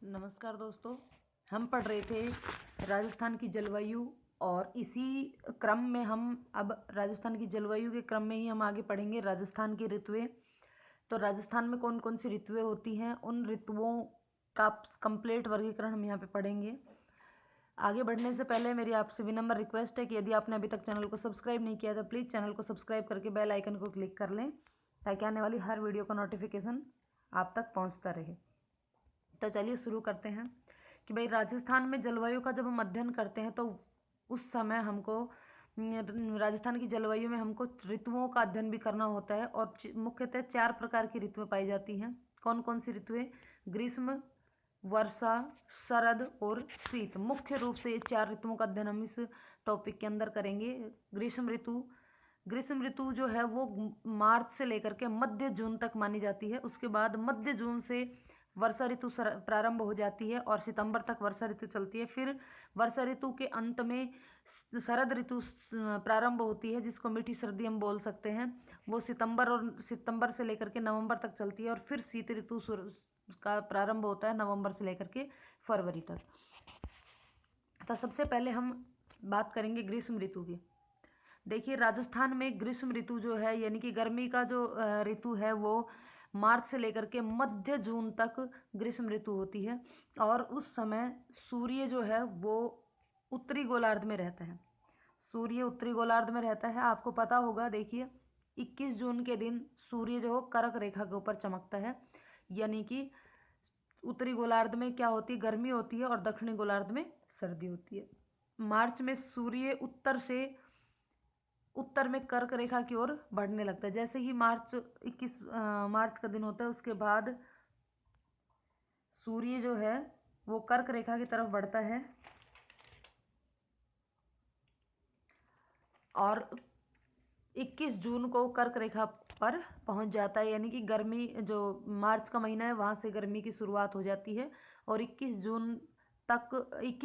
नमस्कार दोस्तों। हम पढ़ रहे थे राजस्थान की जलवायु और इसी क्रम में हम अब राजस्थान की जलवायु के क्रम में ही हम आगे पढ़ेंगे राजस्थान की ऋतुएं। तो राजस्थान में कौन कौन सी ऋतुएं होती हैं, उन ऋतुओं का कंप्लीट वर्गीकरण हम यहाँ पे पढ़ेंगे। आगे बढ़ने से पहले मेरी आपसे विनम्र रिक्वेस्ट है कि यदि आपने अभी तक चैनल को सब्सक्राइब नहीं किया तो प्लीज़ चैनल को सब्सक्राइब करके बेल आइकन को क्लिक कर लें ताकि आने वाली हर वीडियो का नोटिफिकेशन आप तक पहुँचता रहे। तो चलिए शुरू करते हैं कि भाई राजस्थान में जलवायु का जब हम अध्ययन करते हैं तो उस समय हमको राजस्थान की जलवायु में हमको ऋतुओं का अध्ययन भी करना होता है और मुख्यतः 4 प्रकार की ऋतुएं पाई जाती हैं। कौन कौन सी ऋतुएं? ग्रीष्म, वर्षा, शरद और शीत। मुख्य रूप से ये 4 ऋतुओं का अध्ययन हम इस टॉपिक के अंदर करेंगे। ग्रीष्म ऋतु जो है वो मार्च से लेकर के मध्य जून तक मानी जाती है। उसके बाद मध्य जून से वर्षा ऋतु प्रारंभ हो जाती है और सितंबर तक वर्षा ऋतु चलती है। फिर वर्षा ऋतु के अंत में शरद ऋतु प्रारंभ होती है, जिसको मीठी सर्दी हम बोल सकते हैं। वो सितंबर से लेकर के नवंबर तक चलती है और फिर शीत ऋतु का प्रारंभ होता है नवंबर से लेकर के फरवरी तक। तो सबसे पहले हम बात करेंगे ग्रीष्म ऋतु की। देखिए राजस्थान में ग्रीष्म ऋतु जो है यानी कि गर्मी का जो ऋतु है वो मार्च से लेकर के मध्य जून तक ग्रीष्म ऋतु होती है और उस समय सूर्य जो है वो उत्तरी गोलार्ध में रहता है। सूर्य उत्तरी गोलार्ध में रहता है। आपको पता होगा, देखिए 21 जून के दिन सूर्य जो कर्क रेखा के ऊपर चमकता है, यानी कि उत्तरी गोलार्ध में क्या होती है, गर्मी होती है और दक्षिणी गोलार्ध में सर्दी होती है। मार्च में सूर्य उत्तर में कर्क रेखा की ओर बढ़ने लगता है। जैसे ही 21 मार्च का दिन होता है उसके बाद सूर्य जो है वो कर्क रेखा की तरफ बढ़ता है और 21 जून को कर्क रेखा पर पहुंच जाता है, यानी कि गर्मी जो मार्च का महीना है वहां से गर्मी की शुरुआत हो जाती है और 21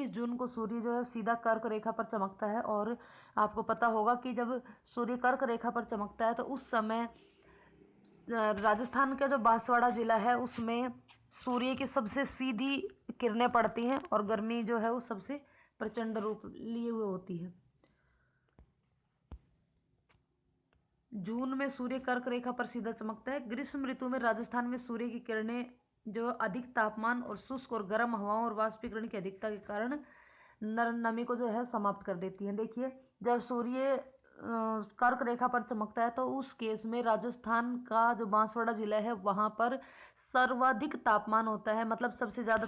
जून को सूर्य जो है सीधा कर्क रेखा पर चमकता है। और आपको पता होगा कि जब सूर्य कर्क रेखा पर चमकता है तो उस समय राजस्थान का जो बांसवाड़ा जिला है उसमें सूर्य की सबसे सीधी किरणें पड़ती हैं और गर्मी जो है वो सबसे प्रचंड रूप लिए हुए होती है। जून में सूर्य कर्क रेखा पर सीधा चमकता है। ग्रीष्म ऋतु में राजस्थान में सूर्य की किरणें जो अधिक तापमान और शुष्क और गर्म हवाओं और वाष्पीकरण की अधिकता के कारण नमी को जो है समाप्त कर देती है। देखिए जब सूर्य कर्क रेखा पर चमकता है तो उस केस में राजस्थान का जो बांसवाड़ा जिला है वहां पर सर्वाधिक तापमान होता है। मतलब सबसे ज़्यादा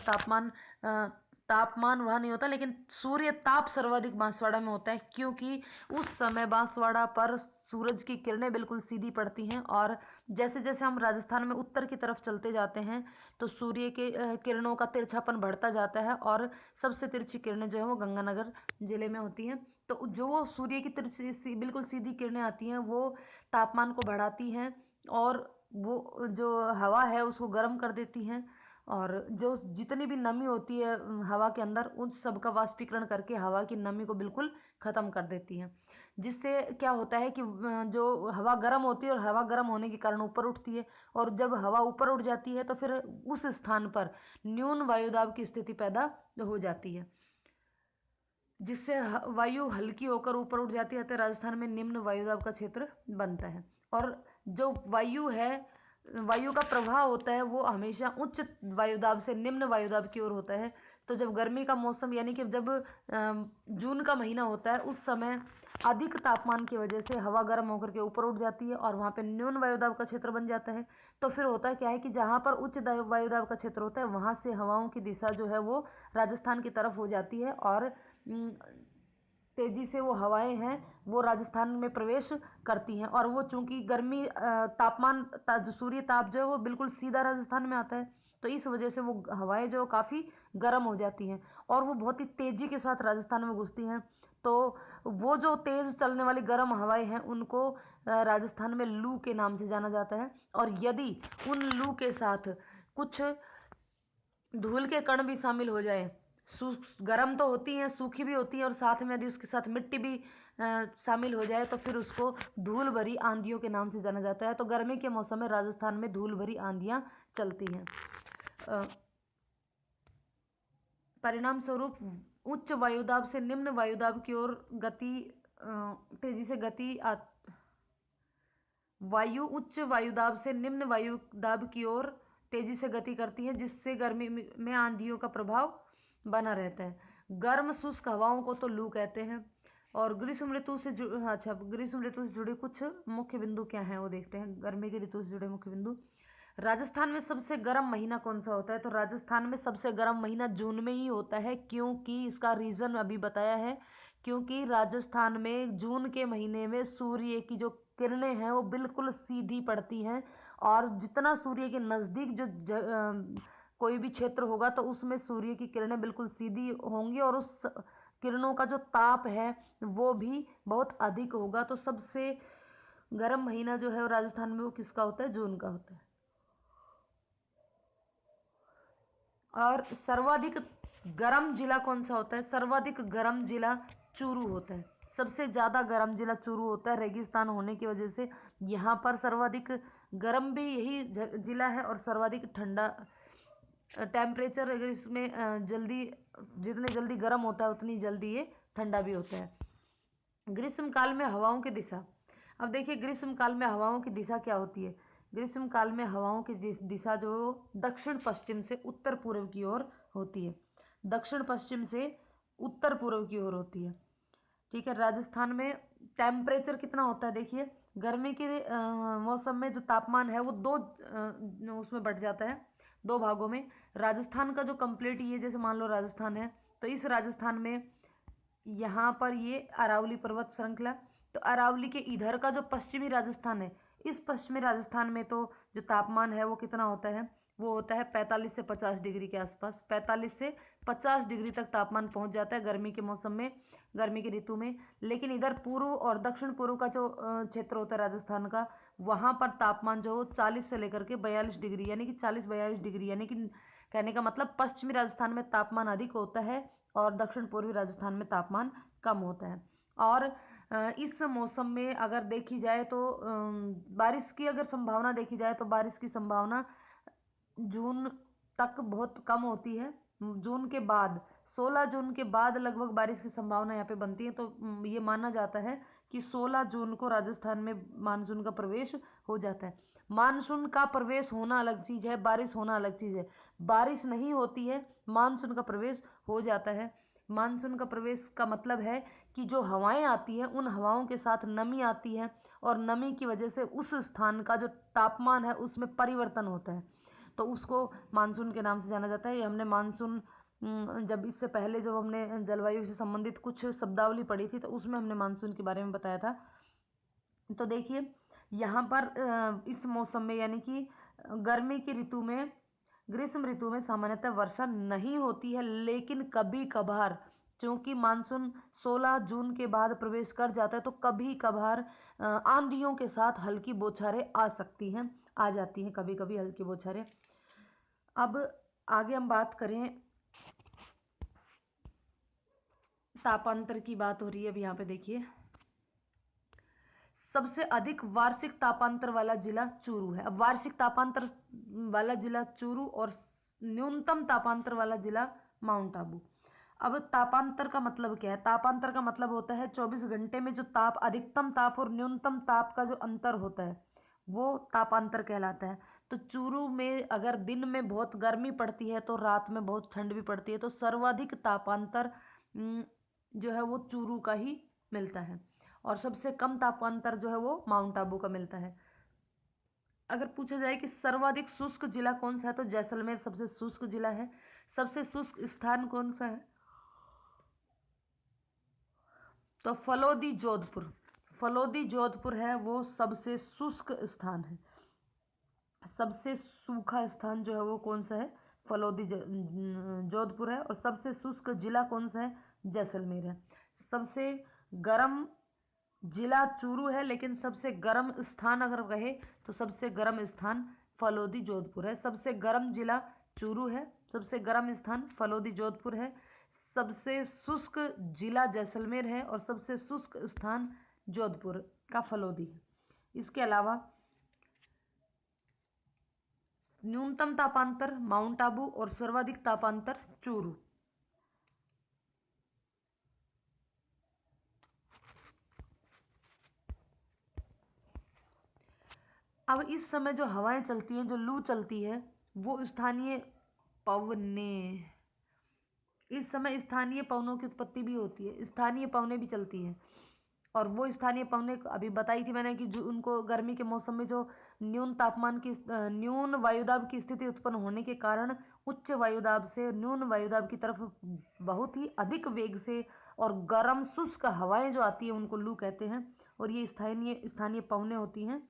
तापमान वहाँ नहीं होता, लेकिन सूर्य ताप सर्वाधिक बांसवाड़ा में होता है, क्योंकि उस समय बांसवाड़ा पर सूरज की किरणें बिल्कुल सीधी पड़ती हैं और जैसे जैसे हम राजस्थान में उत्तर की तरफ चलते जाते हैं तो सूर्य के किरणों का तिरछापन बढ़ता जाता है और सबसे तिरछी किरणें जो है वो गंगानगर जिले में होती हैं। तो जो सूर्य की तिरछी बिल्कुल सीधी किरणें आती हैं वो तापमान को बढ़ाती हैं और वो जो हवा है उसको गर्म कर देती हैं और जो जितनी भी नमी होती है हवा के अंदर उन सब का वाष्पीकरण करके हवा की नमी को बिल्कुल ख़त्म कर देती हैं। जिससे क्या होता है कि जो हवा गर्म होती है और हवा गर्म होने के कारण ऊपर उठती है और जब हवा ऊपर उठ जाती है तो फिर उस स्थान पर न्यून वायुदाब की स्थिति पैदा हो जाती है, जिससे वायु हल्की होकर ऊपर उठ जाती है तो राजस्थान में निम्न वायुदाब का क्षेत्र बनता है। और जो वायु का प्रवाह होता है वो हमेशा उच्च वायुदाब से निम्न वायुदाब की ओर होता है। तो जब गर्मी का मौसम यानी कि जब जून का महीना होता है उस समय अधिक तापमान की वजह से हवा गर्म होकर के ऊपर उठ जाती है और वहाँ पे न्यून वायुदाब का क्षेत्र बन जाता है। तो फिर होता क्या है कि जहाँ पर उच्च वायुदाब का क्षेत्र होता है वहाँ से हवाओं की दिशा जो है वो राजस्थान की तरफ हो जाती है और तेजी से वो हवाएं हैं वो राजस्थान में प्रवेश करती हैं और वो चूंकि गर्मी सूर्य ताप जो है वो बिल्कुल सीधा राजस्थान में आता है तो इस वजह से वो हवाएं जो काफ़ी गर्म हो जाती हैं और वो बहुत ही तेज़ी के साथ राजस्थान में घुसती हैं। तो वो जो तेज़ चलने वाली गर्म हवाएं हैं उनको राजस्थान में लू के नाम से जाना जाता है। और यदि उन लू के साथ कुछ धूल के कण भी शामिल हो जाए, गर्म तो होती हैं सूखी भी होती हैं और साथ में यदि उसके साथ मिट्टी भी शामिल हो जाए तो फिर उसको धूल भरी आंधियों के नाम से जाना जाता है। तो गर्मी के मौसम में राजस्थान में धूल भरी आंधियाँ चलती हैं। परिणाम स्वरूप उच्च वायुदाब से निम्न वायुदाब की ओर गति तेजी से गति वायु उच्च वायुदाब से निम्न वायुदाब की ओर तेजी से गति करती है, जिससे गर्मी में आंधियों का प्रभाव बना रहता है। गर्म शुष्क हवाओं को तो लू कहते हैं। और ग्रीष्म ऋतु से ग्रीष्म ऋतु से जुड़े कुछ मुख्य बिंदु क्या हैं वो देखते हैं। गर्मी की ऋतु से जुड़े मुख्य बिंदु। राजस्थान में सबसे गर्म महीना कौन सा होता है? तो राजस्थान में सबसे गर्म महीना जून में ही होता है, क्योंकि इसका रीज़न अभी बताया है, क्योंकि राजस्थान में जून के महीने में सूर्य की जो किरणें हैं वो बिल्कुल सीधी पड़ती हैं, और जितना सूर्य के नज़दीक कोई भी क्षेत्र होगा तो उसमें सूर्य की किरणें बिल्कुल सीधी होंगी, और उस किरणों का जो ताप है वो भी बहुत अधिक होगा। तो सबसे गर्म महीना जो है राजस्थान में वो किसका होता है? जून का होता है। और सर्वाधिक गर्म जिला कौन सा होता है? सर्वाधिक गर्म जिला चूरू होता है। सबसे ज़्यादा गर्म जिला चूरू होता है, रेगिस्तान होने की वजह से यहाँ पर सर्वाधिक गर्म भी यही जिला है, और सर्वाधिक ठंडा टेम्परेचर अगर इसमें जल्दी जितने जल्दी गर्म होता है उतनी जल्दी ये ठंडा भी होता है। ग्रीष्म काल में हवाओं की दिशा। अब देखिए ग्रीष्म काल में हवाओं की दिशा क्या होती है। ग्रीष्म काल में हवाओं की दिशा जो दक्षिण पश्चिम से उत्तर पूर्व की ओर होती है। दक्षिण पश्चिम से उत्तर पूर्व की ओर होती है। ठीक है। राजस्थान में टेम्परेचर कितना होता है? देखिए गर्मी के मौसम में जो तापमान है वो उसमें बढ़ जाता है, दो भागों में। राजस्थान का जो कंप्लीट ये जैसे मान लो राजस्थान है, तो इस राजस्थान में यहाँ पर ये अरावली पर्वत श्रृंखला, तो अरावली के इधर का जो पश्चिमी राजस्थान है, इस पश्चिमी राजस्थान में तो जो तापमान है वो कितना होता है? वो होता है 45 से 50 डिग्री के आसपास। 45 से 50 डिग्री तक तापमान पहुंच जाता है गर्मी के मौसम में, गर्मी की ऋतु में। लेकिन इधर पूर्व और दक्षिण पूर्व का जो क्षेत्र होता है राजस्थान का, वहाँ पर तापमान जो 40 से लेकर के 42 डिग्री, यानी कि 40-42 डिग्री, यानी कि कहने का मतलब पश्चिमी राजस्थान में तापमान अधिक होता है और दक्षिण पूर्वी राजस्थान में तापमान कम होता है। और इस मौसम में अगर देखी जाए तो बारिश की अगर संभावना देखी जाए तो बारिश की संभावना जून तक बहुत कम होती है। जून के बाद 16 जून के बाद लगभग बारिश की संभावना यहाँ पे बनती है। तो ये माना जाता है कि 16 जून को राजस्थान में मानसून का प्रवेश हो जाता है। मानसून का प्रवेश होना अलग चीज़ है, बारिश होना अलग चीज़ है। बारिश नहीं होती है, मानसून का प्रवेश हो जाता है। मानसून का प्रवेश का मतलब है कि जो हवाएं आती हैं उन हवाओं के साथ नमी आती है, और नमी की वजह से उस स्थान का जो तापमान है उसमें परिवर्तन होता है, तो उसको मानसून के नाम से जाना जाता है। ये हमने मानसून जब इससे पहले जब हमने जलवायु से संबंधित कुछ शब्दावली पढ़ी थी तो उसमें हमने मानसून के बारे में बताया था। तो देखिए यहाँ पर इस मौसम में यानी कि गर्मी की ऋतु में, ग्रीष्म ऋतु में सामान्यतः वर्षा नहीं होती है, लेकिन कभी कभार, क्योंकि मानसून 16 जून के बाद प्रवेश कर जाता है, तो कभी कभार आंधियों के साथ हल्की बौछारें आ जाती हैं कभी कभी हल्की बौछारें। अब आगे हम बात करें, तापांतर की बात हो रही है अब यहाँ पे देखिए। सबसे अधिक वार्षिक तापांतर वाला जिला चूरू है। अब वार्षिक तापांतर वाला जिला चूरू और न्यूनतम तापांतर वाला जिला माउंट आबू। अब तापांतर का मतलब क्या है? तापांतर का मतलब होता है 24 घंटे में जो ताप, अधिकतम ताप और न्यूनतम ताप का जो अंतर होता है वो तापांतर कहलाता है। तो चूरू में अगर दिन में बहुत गर्मी पड़ती है तो रात में बहुत ठंड भी पड़ती है, तो सर्वाधिक तापांतर जो है वो चूरू का ही मिलता है, और सबसे कम तापांतर जो है वो माउंट आबू का मिलता है। अगर पूछा जाए कि सर्वाधिक शुष्क जिला कौन सा है, तो जैसलमेर सबसे शुष्क जिला है। सबसे शुष्क स्थान कौन सा है? तो फलोदी जोधपुर। फलोदी जोधपुर है वो सबसे शुष्क स्थान है। सबसे सूखा स्थान जो है वो कौन सा है? फलोदी जोधपुर है। और सबसे शुष्क जिला कौन सा है? जैसलमेर है। सबसे गर्म जिला चूरू है, लेकिन सबसे गर्म स्थान अगर कहे तो सबसे गर्म स्थान फलोदी जोधपुर है। सबसे गर्म जिला चूरू है, सबसे गर्म स्थान फलोदी जोधपुर है, सबसे शुष्क जिला जैसलमेर है, और सबसे शुष्क स्थान जोधपुर का फलोदी है। इसके अलावा न्यूनतम तापांतर माउंट आबू और सर्वाधिक तापांतर चूरू। अब इस समय जो हवाएं चलती हैं, जो लू चलती है, वो स्थानीय पवने, इस समय स्थानीय पवनों की उत्पत्ति भी होती है, स्थानीय पवनें भी चलती हैं। और वो स्थानीय पवनें अभी बताई थी मैंने कि जो उनको गर्मी के मौसम में जो न्यून वायुदाब की स्थिति उत्पन्न होने के कारण उच्च वायुदाब से न्यून वायुदाब की तरफ बहुत ही अधिक वेग से और गर्म शुष्क हवाएं जो आती है उनको लू कहते हैं। और ये स्थानीय स्थानीय पवनें होती हैं।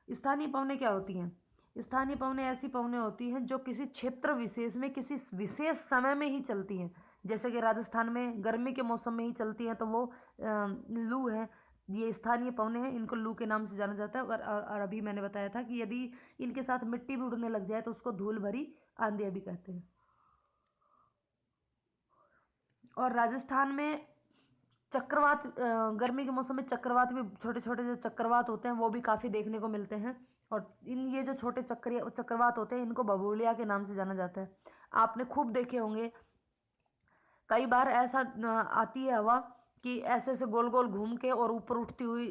स्थानीय पवनें क्या होती हैं? स्थानीय पवनें ऐसी पवनें होती हैं जो किसी क्षेत्र विशेष में किसी विशेष समय में ही चलती हैं। जैसे कि राजस्थान में गर्मी के मौसम में ही चलती हैं, तो वो लू है। ये स्थानीय पवनें हैं, इनको लू के नाम से जाना जाता है। और अभी मैंने बताया था कि यदि इनके साथ मिट्टी भी उड़ने लग जाए तो उसको धूल भरी आंधियाँ भी कहते हैं। और राजस्थान में चक्रवात, गर्मी के मौसम में चक्रवात भी, छोटे छोटे जो चक्रवात होते हैं वो भी काफ़ी देखने को मिलते हैं। और ये जो छोटे चक्रवात होते हैं इनको बबूलिया के नाम से जाना जाता है। आपने खूब देखे होंगे, कई बार ऐसा आती है हवा कि ऐसे ऐसे गोल गोल घूम के और ऊपर उठती हुई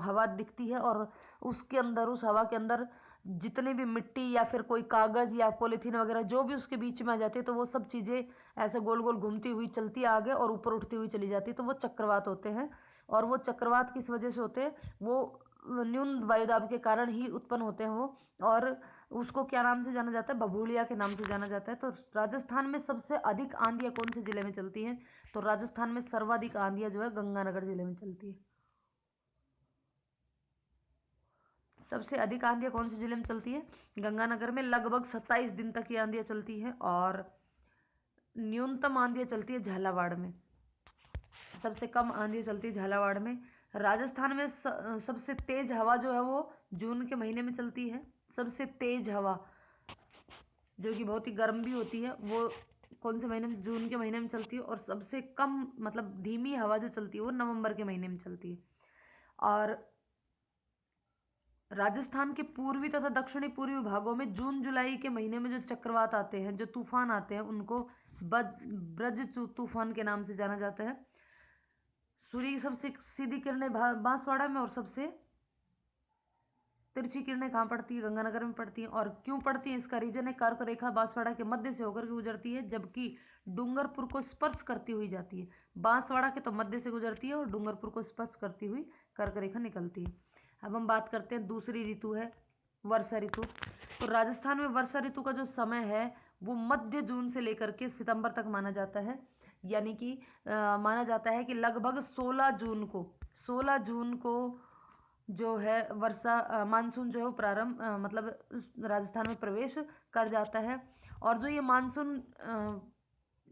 हवा दिखती है, और उसके अंदर, उस हवा के अंदर जितनी भी मिट्टी या फिर कोई कागज़ या पॉलीथीन वगैरह जो भी उसके बीच में आ जाती है, तो वो सब चीज़ें ऐसे गोल गोल घूमती हुई चलती आगे और ऊपर उठती हुई चली जाती है, तो वो चक्रवात होते हैं। और वो चक्रवात किस वजह से होते हैं? वो न्यून वायुदाब के कारण ही उत्पन्न होते हैं वो। और उसको क्या नाम से जाना जाता है? बबूलिया के नाम से जाना जाता है। तो राजस्थान में सबसे अधिक आंधियाँ कौन से ज़िले में चलती हैं? तो राजस्थान में सर्वाधिक आंधियाँ जो है गंगानगर ज़िले में चलती है। सबसे अधिक आंधियाँ कौन से ज़िले में चलती है? गंगानगर में। लगभग 27 दिन तक ये आंधियाँ चलती है। और न्यूनतम आंधियाँ चलती है झालावाड़ में। सबसे कम आंधियाँ चलती है झालावाड़ में। राजस्थान में सबसे तेज़ हवा जो है वो जून के महीने में चलती है। सबसे तेज़ हवा जो कि बहुत ही गर्म भी होती है वो कौन से महीने में? जून के महीने में चलती है। और सबसे कम, मतलब धीमी हवा जो चलती है वो नवंबर के महीने में चलती है। और राजस्थान के पूर्वी तथा दक्षिणी पूर्वी भागों में जून जुलाई के महीने में जो चक्रवात आते हैं, जो तूफान आते हैं, उनको ब्रज तूफान के नाम से जाना जाता है। सूर्य की सबसे सीधी किरणें बांसवाड़ा में, और सबसे तिरछी किरणें कहाँ पड़ती है? गंगानगर में पड़ती हैं। और क्यों पड़ती हैं? इसका रीजन है कर्क रेखा बांसवाड़ा के मध्य से होकर के गुजरती है, जबकि डूंगरपुर को स्पर्श करती हुई जाती है। बांसवाड़ा के तो मध्य से गुजरती है और डूंगरपुर को स्पर्श करती हुई कर्क रेखा निकलती है। अब हम बात करते हैं दूसरी ऋतु है वर्षा ऋतु। तो राजस्थान में वर्षा ऋतु का जो समय है वो मध्य जून से लेकर के सितंबर तक माना जाता है। यानी कि माना जाता है कि लगभग 16 जून को जो है वर्षा मानसून जो है वो प्रारंभ, मतलब राजस्थान में प्रवेश कर जाता है। और जो ये मानसून,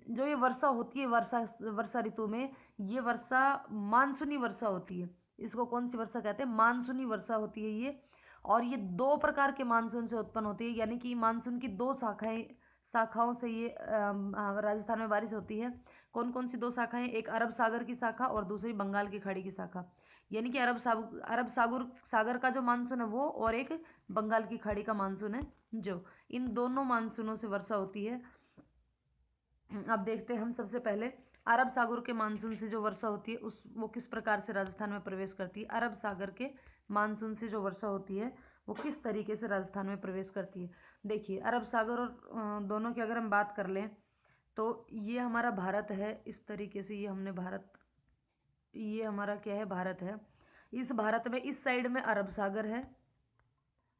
जो ये वर्षा होती है वर्षा ऋतु में, ये वर्षा मानसूनी वर्षा होती है। इसको कौन सी वर्षा कहते हैं? मानसूनी वर्षा होती है ये। और ये दो प्रकार के मानसून से उत्पन्न होती है, यानी कि मानसून की दो शाखाओं से ये राजस्थान में बारिश होती है। कौन कौन सी दो शाखाएं? एक अरब सागर की शाखा और दूसरी बंगाल की खाड़ी की शाखा। यानी कि अरब सागर का जो मानसून है वो, और एक बंगाल की खाड़ी का मानसून है, जो इन दोनों मानसूनों से वर्षा होती है। अब देखते हैं हम सबसे पहले अरब सागर के मानसून से जो वर्षा होती है वो किस प्रकार से राजस्थान में प्रवेश करती है। अरब सागर के मानसून से जो वर्षा होती है वो किस तरीके से राजस्थान में प्रवेश करती है। देखिए, अरब सागर और दोनों की अगर हम बात कर लें तो ये हमारा भारत है। इस तरीके से ये हमारा क्या है? भारत है। इस भारत में इस साइड में अरब सागर है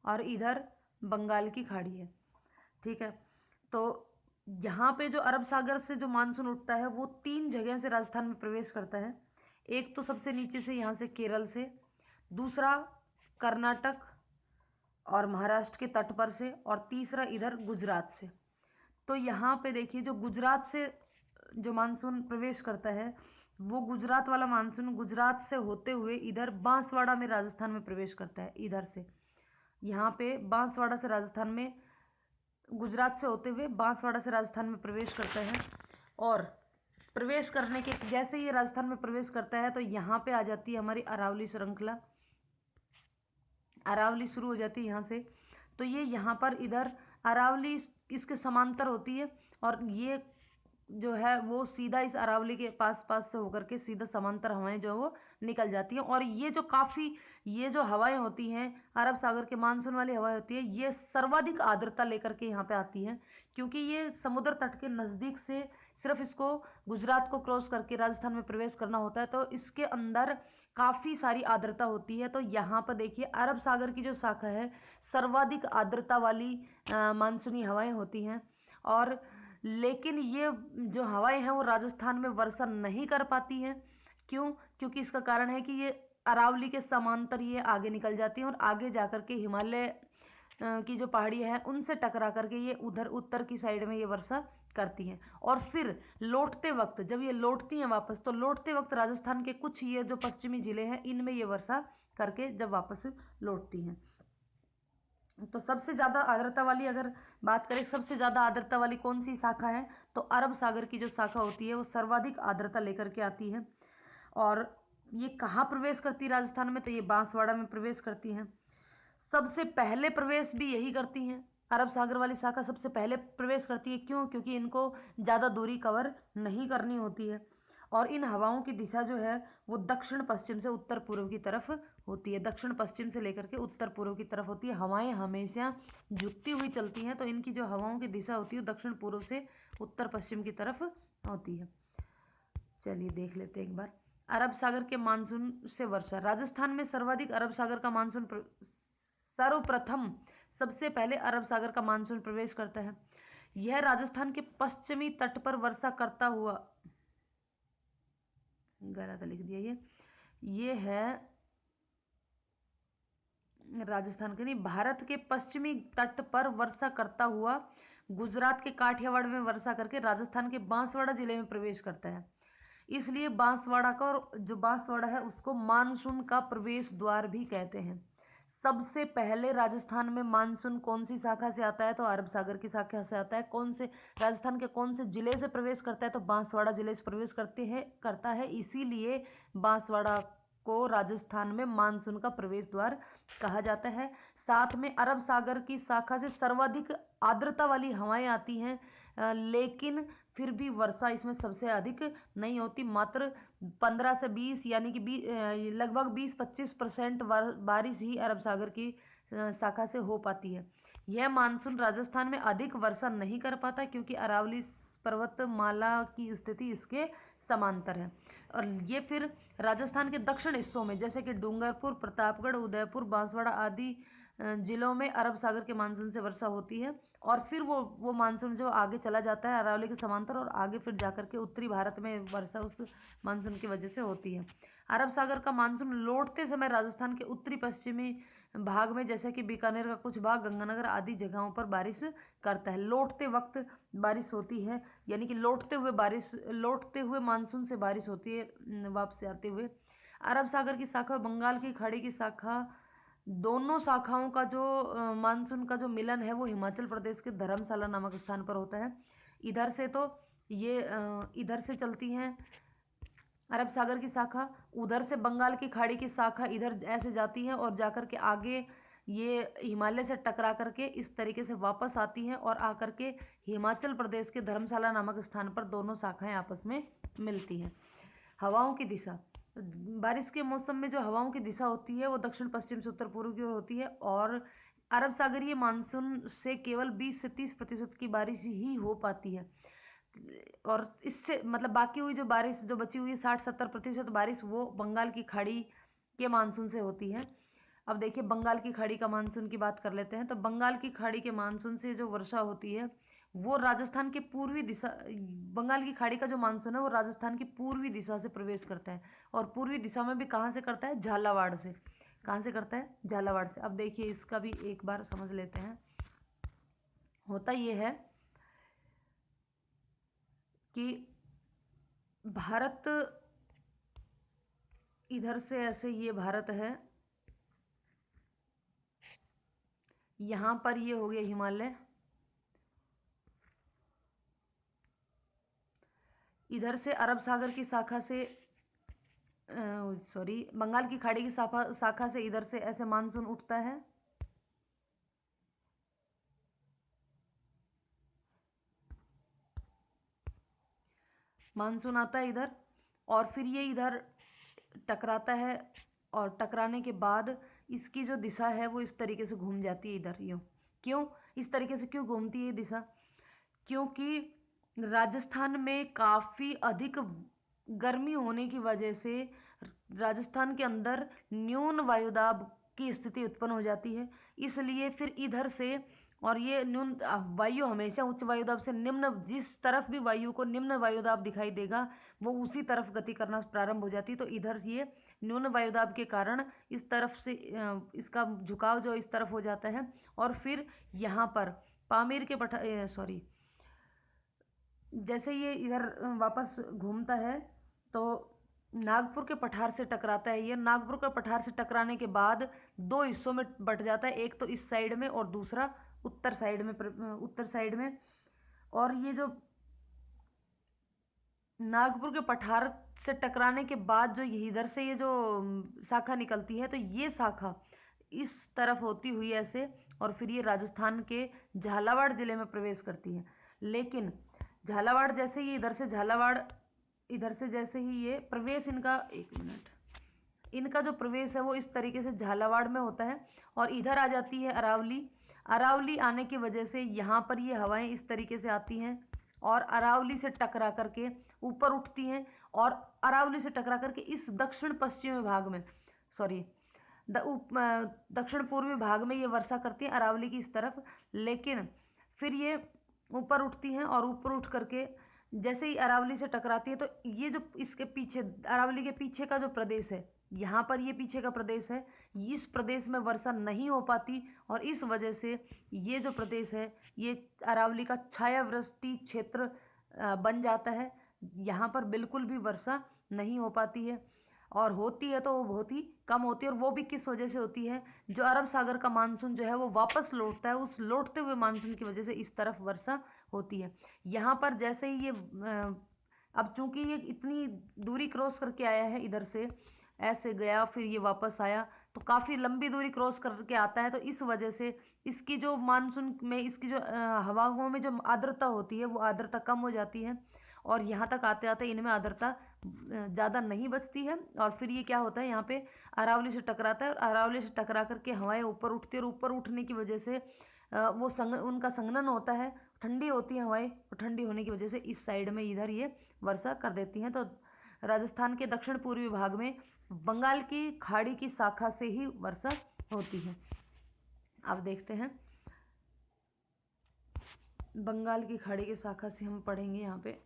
और इधर बंगाल की खाड़ी है। ठीक है, तो यहाँ पे जो अरब सागर से जो मानसून उठता है वो 3 जगह से राजस्थान में प्रवेश करता है। एक तो सबसे नीचे से, यहाँ से केरल से, दूसरा कर्नाटक और महाराष्ट्र के तट पर से, और तीसरा इधर गुजरात से। तो यहाँ पे देखिए, जो गुजरात से जो मानसून प्रवेश करता है वो गुजरात वाला मानसून गुजरात से होते हुए इधर बांसवाड़ा में राजस्थान में प्रवेश करता है। इधर से, यहाँ पे बांसवाड़ा से राजस्थान में, गुजरात से होते हुए बांसवाड़ा से राजस्थान में प्रवेश करता है। और प्रवेश करने के जैसे ये राजस्थान में प्रवेश करता है तो यहाँ पे आ जाती है हमारी अरावली श्रृंखला। अरावली शुरू हो जाती है यहाँ से। तो ये यहाँ पर इधर अरावली इसके समांतर होती है, और ये जो है वो सीधा इस अरावली के पास से होकर के सीधा समांतर हवाएं जो है वो निकल जाती हैं। और ये जो काफ़ी ये जो हवाएं होती हैं, अरब सागर के मानसून वाली हवाएं होती है, ये सर्वाधिक आर्द्रता लेकर के यहाँ पे आती हैं, क्योंकि ये समुद्र तट के नज़दीक से सिर्फ इसको गुजरात को क्रॉस करके राजस्थान में प्रवेश करना होता है, तो इसके अंदर काफ़ी सारी आर्द्रता होती है। तो यहाँ पर देखिए अरब सागर की जो शाखा है, सर्वाधिक आर्द्रता वाली मानसूनी हवाएं होती हैं। और लेकिन ये जो हवाएं हैं वो राजस्थान में वर्षा नहीं कर पाती हैं। क्यों? क्योंकि इसका कारण है कि ये अरावली के समांतर ये आगे निकल जाती हैं और आगे जाकर के हिमालय की जो पहाड़ियाँ हैं उनसे टकरा करके ये उधर उत्तर की साइड में ये वर्षा करती हैं। और फिर लौटते वक्त जब ये लौटती हैं वापस, तो लौटते वक्त राजस्थान के कुछ ये जो पश्चिमी जिले हैं इनमें ये वर्षा करके जब वापस लौटती हैं। तो सबसे ज़्यादा आर्द्रता वाली अगर बात करें, सबसे ज़्यादा आर्द्रता वाली कौन सी शाखा है, तो अरब सागर की जो शाखा होती है वो सर्वाधिक आर्द्रता लेकर के आती है। और ये कहाँ प्रवेश करती है राजस्थान में, तो ये बांसवाड़ा में प्रवेश करती हैं। सबसे पहले प्रवेश भी यही करती हैं, अरब सागर वाली शाखा सबसे पहले प्रवेश करती है। क्यों? क्योंकि इनको ज़्यादा दूरी कवर नहीं करनी होती है और इन हवाओं की दिशा जो है वो दक्षिण पश्चिम से उत्तर पूर्व की तरफ होती है। दक्षिण पश्चिम से लेकर के उत्तर पूर्व की तरफ होती है। हवाएं हमेशा झुकती हुई चलती हैं, तो इनकी जो हवाओं की दिशा होती है दक्षिण पूर्व से उत्तर पश्चिम की तरफ होती है। चलिए देख लेते हैं एक बार अरब सागर के मानसून से वर्षा। राजस्थान में सर्वाधिक अरब सागर का मानसून सर्वप्रथम सबसे पहले अरब सागर का मानसून प्रवेश करता है। यह राजस्थान के पश्चिमी तट पर वर्षा करता हुआ, गलत लिख दिया, ये है राजस्थान के नहीं, भारत के पश्चिमी तट पर वर्षा करता हुआ गुजरात के काठियावाड़ में वर्षा करके राजस्थान के बांसवाड़ा जिले में प्रवेश करता है। इसलिए बांसवाड़ा का, और जो बांसवाड़ा है उसको मानसून का प्रवेश द्वार भी कहते हैं। सबसे पहले राजस्थान में मानसून कौन सी शाखा से आता है, तो अरब सागर की शाखा से आता है। कौन से राजस्थान के कौन से जिले से प्रवेश करता है, तो बांसवाड़ा जिले से प्रवेश करता है। इसीलिए बांसवाड़ा को राजस्थान में मानसून का प्रवेश द्वार कहा जाता है। साथ में अरब सागर की शाखा से सर्वाधिक आर्द्रता वाली हवाएं आती हैं, लेकिन फिर भी वर्षा इसमें सबसे अधिक नहीं होती। मात्र 15 से 20 यानी कि लगभग 20-25% बारिश ही अरब सागर की शाखा से हो पाती है। यह मानसून राजस्थान में अधिक वर्षा नहीं कर पाता क्योंकि अरावली पर्वतमाला की स्थिति इसके समांतर है। और ये फिर राजस्थान के दक्षिण हिस्सों में जैसे कि डूंगरपुर, प्रतापगढ़, उदयपुर, बांसवाड़ा आदि जिलों में अरब सागर के मानसून से वर्षा होती है। और फिर वो मानसून जो आगे चला जाता है अरावली के समांतर, और आगे फिर जाकर के उत्तरी भारत में वर्षा उस मानसून की वजह से होती है। अरब सागर का मानसून लौटते समय राजस्थान के उत्तरी पश्चिमी भाग में जैसे कि बीकानेर का कुछ भाग, गंगानगर आदि जगहों पर बारिश करता है। लौटते वक्त बारिश होती है, यानी कि लौटते हुए मानसून से बारिश होती है वापस आते हुए। अरब सागर की शाखा, बंगाल की खाड़ी की शाखा, दोनों शाखाओं का जो मानसून का जो मिलन है वो हिमाचल प्रदेश के धर्मशाला नामक स्थान पर होता है। इधर से तो ये इधर से चलती हैं अरब सागर की शाखा, उधर से बंगाल की खाड़ी की शाखा इधर ऐसे जाती है और जाकर के आगे ये हिमालय से टकरा करके इस तरीके से वापस आती हैं और आकर के हिमाचल प्रदेश के धर्मशाला नामक स्थान पर दोनों शाखाएं आपस में मिलती हैं। हवाओं की दिशा, बारिश के मौसम में जो हवाओं की दिशा होती है वो दक्षिण पश्चिम से उत्तर पूर्व की ओर होती है। और अरब सागरीय मानसून से केवल 20 से 30% की बारिश ही हो पाती है। और इससे मतलब बाकी हुई जो बारिश जो बची हुई 60-70% बारिश वो बंगाल की खाड़ी के मानसून से होती है। अब देखिए बंगाल की खाड़ी का मानसून की बात कर लेते हैं। तो बंगाल की खाड़ी के मानसून से जो वर्षा होती है वो राजस्थान के पूर्वी दिशा, बंगाल की खाड़ी का जो मानसून है वो राजस्थान की पूर्वी दिशा से प्रवेश करता है। और पूर्वी दिशा में भी कहाँ से करता है, झालावाड़ से। कहाँ से करता है, झालावाड़ से। अब देखिए इसका भी एक बार समझ लेते हैं। होता ये है कि भारत इधर से ऐसे ये भारत है, यहाँ पर ये हो गया हिमालय, इधर से अरब सागर की शाखा से बंगाल की खाड़ी की शाखा से इधर से ऐसे मानसून उठता है। मानसून आता है इधर और फिर ये इधर टकराता है और टकराने के बाद इसकी जो दिशा है वो इस तरीके से घूम जाती है इधर यूँ। क्यों इस तरीके से क्यों घूमती है ये दिशा? क्योंकि राजस्थान में काफ़ी अधिक गर्मी होने की वजह से राजस्थान के अंदर न्यून वायुदाब की स्थिति उत्पन्न हो जाती है। इसलिए फिर इधर से, और ये न्यून वायु हमेशा उच्च वायुदाब से निम्न, जिस तरफ भी वायु को निम्न वायुदाब दिखाई देगा वो उसी तरफ गति करना प्रारंभ हो जाती है। तो इधर ये न्यून वायुदाब के कारण इस तरफ से इसका झुकाव जो इस तरफ हो जाता है, और फिर यहाँ पर पामीर के जैसे ये इधर वापस घूमता है तो नागपुर के पठार से टकराता है। ये नागपुर के पठार से टकराने के बाद दो हिस्सों में बट जाता है, एक तो इस साइड में और दूसरा उत्तर साइड में। और ये जो नागपुर के पठार से टकराने के बाद जो इधर से ये जो शाखा निकलती है, तो ये शाखा इस तरफ होती हुई ऐसे, और फिर ये राजस्थान के झालावाड़ ज़िले में प्रवेश करती है। लेकिन झालावाड़ जैसे ही इधर से जैसे ही ये प्रवेश इनका जो प्रवेश है वो इस तरीके से झालावाड़ में होता है, और इधर आ जाती है अरावली आने की वजह से यहाँ पर ये हवाएं इस तरीके से आती हैं और अरावली से टकरा करके ऊपर उठती हैं, और अरावली से टकरा करके इस दक्षिण पश्चिमी भाग में दक्षिण पूर्वी भाग में ये वर्षा करती है अरावली की इस तरफ। लेकिन फिर ये ऊपर उठती हैं, और ऊपर उठ करके जैसे ही अरावली से टकराती है तो ये जो इसके पीछे अरावली के पीछे का जो प्रदेश है, यहाँ पर ये पीछे का प्रदेश है, इस प्रदेश में वर्षा नहीं हो पाती, और इस वजह से ये जो प्रदेश है ये अरावली का छायावृष्टि क्षेत्र बन जाता है। यहाँ पर बिल्कुल भी वर्षा नहीं हो पाती है, और होती है तो वो बहुत ही कम होती है। और वो भी किस वजह से होती है? जो अरब सागर का मानसून जो है वो वापस लौटता है, उस लौटते हुए मानसून की वजह से इस तरफ वर्षा होती है। यहाँ पर जैसे ही ये अब चूंकि ये इतनी दूरी क्रॉस करके आया है, इधर से ऐसे गया फिर ये वापस आया, तो काफ़ी लंबी दूरी क्रॉस करके आता है, तो इस वजह से इसकी जो मानसून में इसकी जो हवाओं में जो आर्द्रता होती है वो आर्द्रता कम हो जाती है, और यहाँ तक आते आते इनमें आर्द्रता ज़्यादा नहीं बचती है। और फिर ये क्या होता है, यहाँ पे अरावली से टकराता है, और अरावली से टकरा करके हवाएं ऊपर उठती है, और ऊपर उठने की वजह से वो उनका संघनन होता है, ठंडी होती है हवाएं, और ठंडी होने की वजह से इस साइड में इधर ये वर्षा कर देती हैं। तो राजस्थान के दक्षिण पूर्वी भाग में बंगाल की खाड़ी की शाखा से ही वर्षा होती है। अब देखते हैं बंगाल की खाड़ी की शाखा से हम पढ़ेंगे यहाँ पे।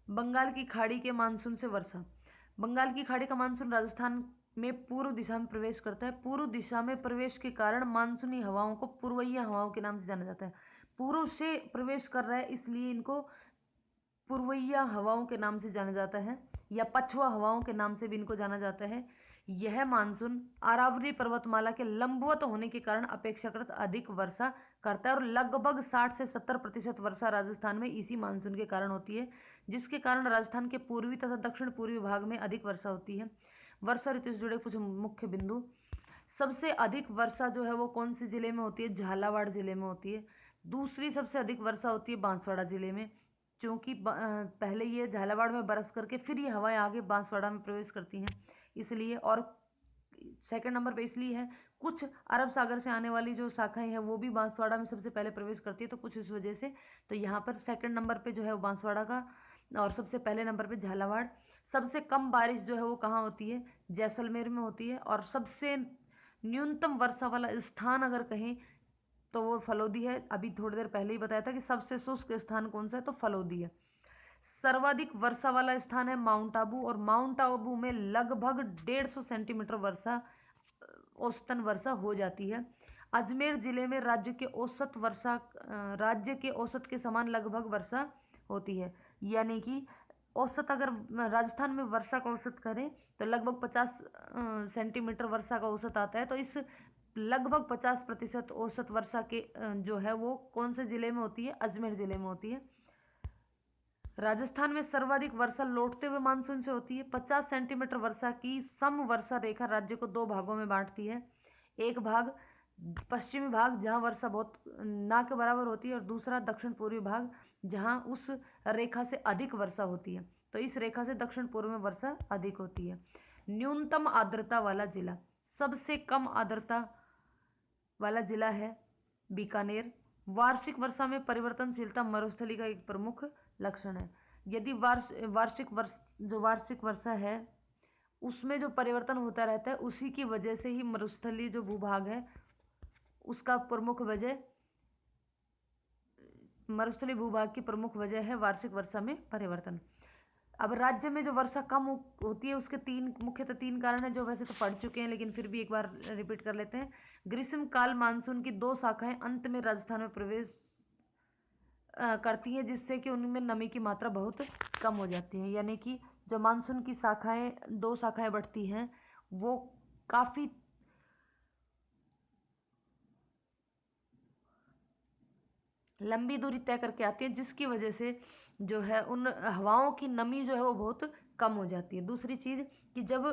बंगाल की खाड़ी के मानसून से वर्षा। बंगाल की खाड़ी का मानसून राजस्थान में पूर्व दिशा में प्रवेश करता है। पूर्व दिशा में प्रवेश के कारण मानसूनी हवाओं को पूर्वईय हवाओं के नाम से जाना जाता है। पूर्व से प्रवेश कर रहा है इसलिए इनको पूर्वईय हवाओं के नाम से जाना जाता है, या पछुआ हवाओं के नाम से भी इनको जाना जाता है। यह मानसून अरावली पर्वतमाला के लंबवत होने के कारण अपेक्षाकृत अधिक वर्षा करता है, और लगभग 60 से 70% वर्षा राजस्थान में इसी मानसून के कारण होती है, जिसके कारण राजस्थान के पूर्वी तथा दक्षिण पूर्वी भाग में अधिक वर्षा होती है। वर्षा ऋतु से जुड़े कुछ मुख्य बिंदु। सबसे अधिक वर्षा जो है वो कौन से ज़िले में होती है? झालावाड़ ज़िले में होती है। दूसरी सबसे अधिक वर्षा होती है बांसवाड़ा ज़िले में, क्योंकि पहले ये झालावाड़ में बरस करके फिर ये हवाएं आगे बांसवाड़ा में प्रवेश करती हैं इसलिए। और सेकंड नंबर पे इसलिए है कुछ अरब सागर से आने वाली जो शाखाएं हैं वो भी बांसवाड़ा में सबसे पहले प्रवेश करती है, तो कुछ इस वजह से तो यहाँ पर सेकंड नंबर पे जो है वो बांसवाड़ा का, और सबसे पहले नंबर पे झालावाड़। सबसे कम बारिश जो है वो कहाँ होती है? जैसलमेर में होती है। और सबसे न्यूनतम वर्षा वाला स्थान अगर कहें तो वो फलोदी है। अभी थोड़ी देर पहले ही बताया था कि सबसे शुष्क स्थान कौन सा है, तो फलोदी है। सर्वाधिक वर्षा वाला स्थान है माउंट आबू, और माउंट आबू में लगभग 150 सेंटीमीटर वर्षा औसतन वर्षा हो जाती है। अजमेर जिले में राज्य के औसत के समान लगभग वर्षा होती है, यानी कि औसत अगर राजस्थान में वर्षा का औसत करें तो लगभग 50 सेंटीमीटर वर्षा का औसत आता है। तो इस लगभग 50% औसत वर्षा के जो है वो कौन से ज़िले में होती है? अजमेर ज़िले में होती है। राजस्थान में सर्वाधिक वर्षा लौटते हुए मानसून से होती है। 50 सेंटीमीटर वर्षा की सम वर्षा रेखा राज्य को दो भागों में बांटती है। एक भाग पश्चिमी भाग जहाँ वर्षा बहुत ना के बराबर होती है, और दूसरा दक्षिण पूर्वी भाग जहाँ उस रेखा से अधिक वर्षा होती है। तो इस रेखा से दक्षिण पूर्व में वर्षा अधिक होती है। न्यूनतम आर्द्रता वाला जिला, सबसे कम आर्द्रता वाला जिला है बीकानेर। वार्षिक वर्षा में परिवर्तनशीलता मरुस्थली का एक प्रमुख लक्षण है। यदि वार्षिक वर्षा है उसमें जो परिवर्तन होता रहता है, उसी की वजह से ही मरुस्थलीय जो भूभाग है उसका प्रमुख वजह, मरुस्थलीय भूभाग की प्रमुख वजह है वार्षिक वर्षा में परिवर्तन। अब राज्य में जो वर्षा कम होती है उसके मुख्यतः तीन कारण है, जो वैसे तो पढ़ चुके हैं लेकिन फिर भी एक बार रिपीट कर लेते हैं। ग्रीष्मकाल मानसून की दो शाखाएं अंत में राजस्थान में प्रवेश करती हैं, जिससे कि उनमें नमी की मात्रा बहुत कम हो जाती है। यानी कि जो मानसून की दो शाखाएं बढ़ती हैं वो काफ़ी लंबी दूरी तय करके आती है, जिसकी वजह से जो है उन हवाओं की नमी जो है वो बहुत कम हो जाती है। दूसरी चीज़ कि जब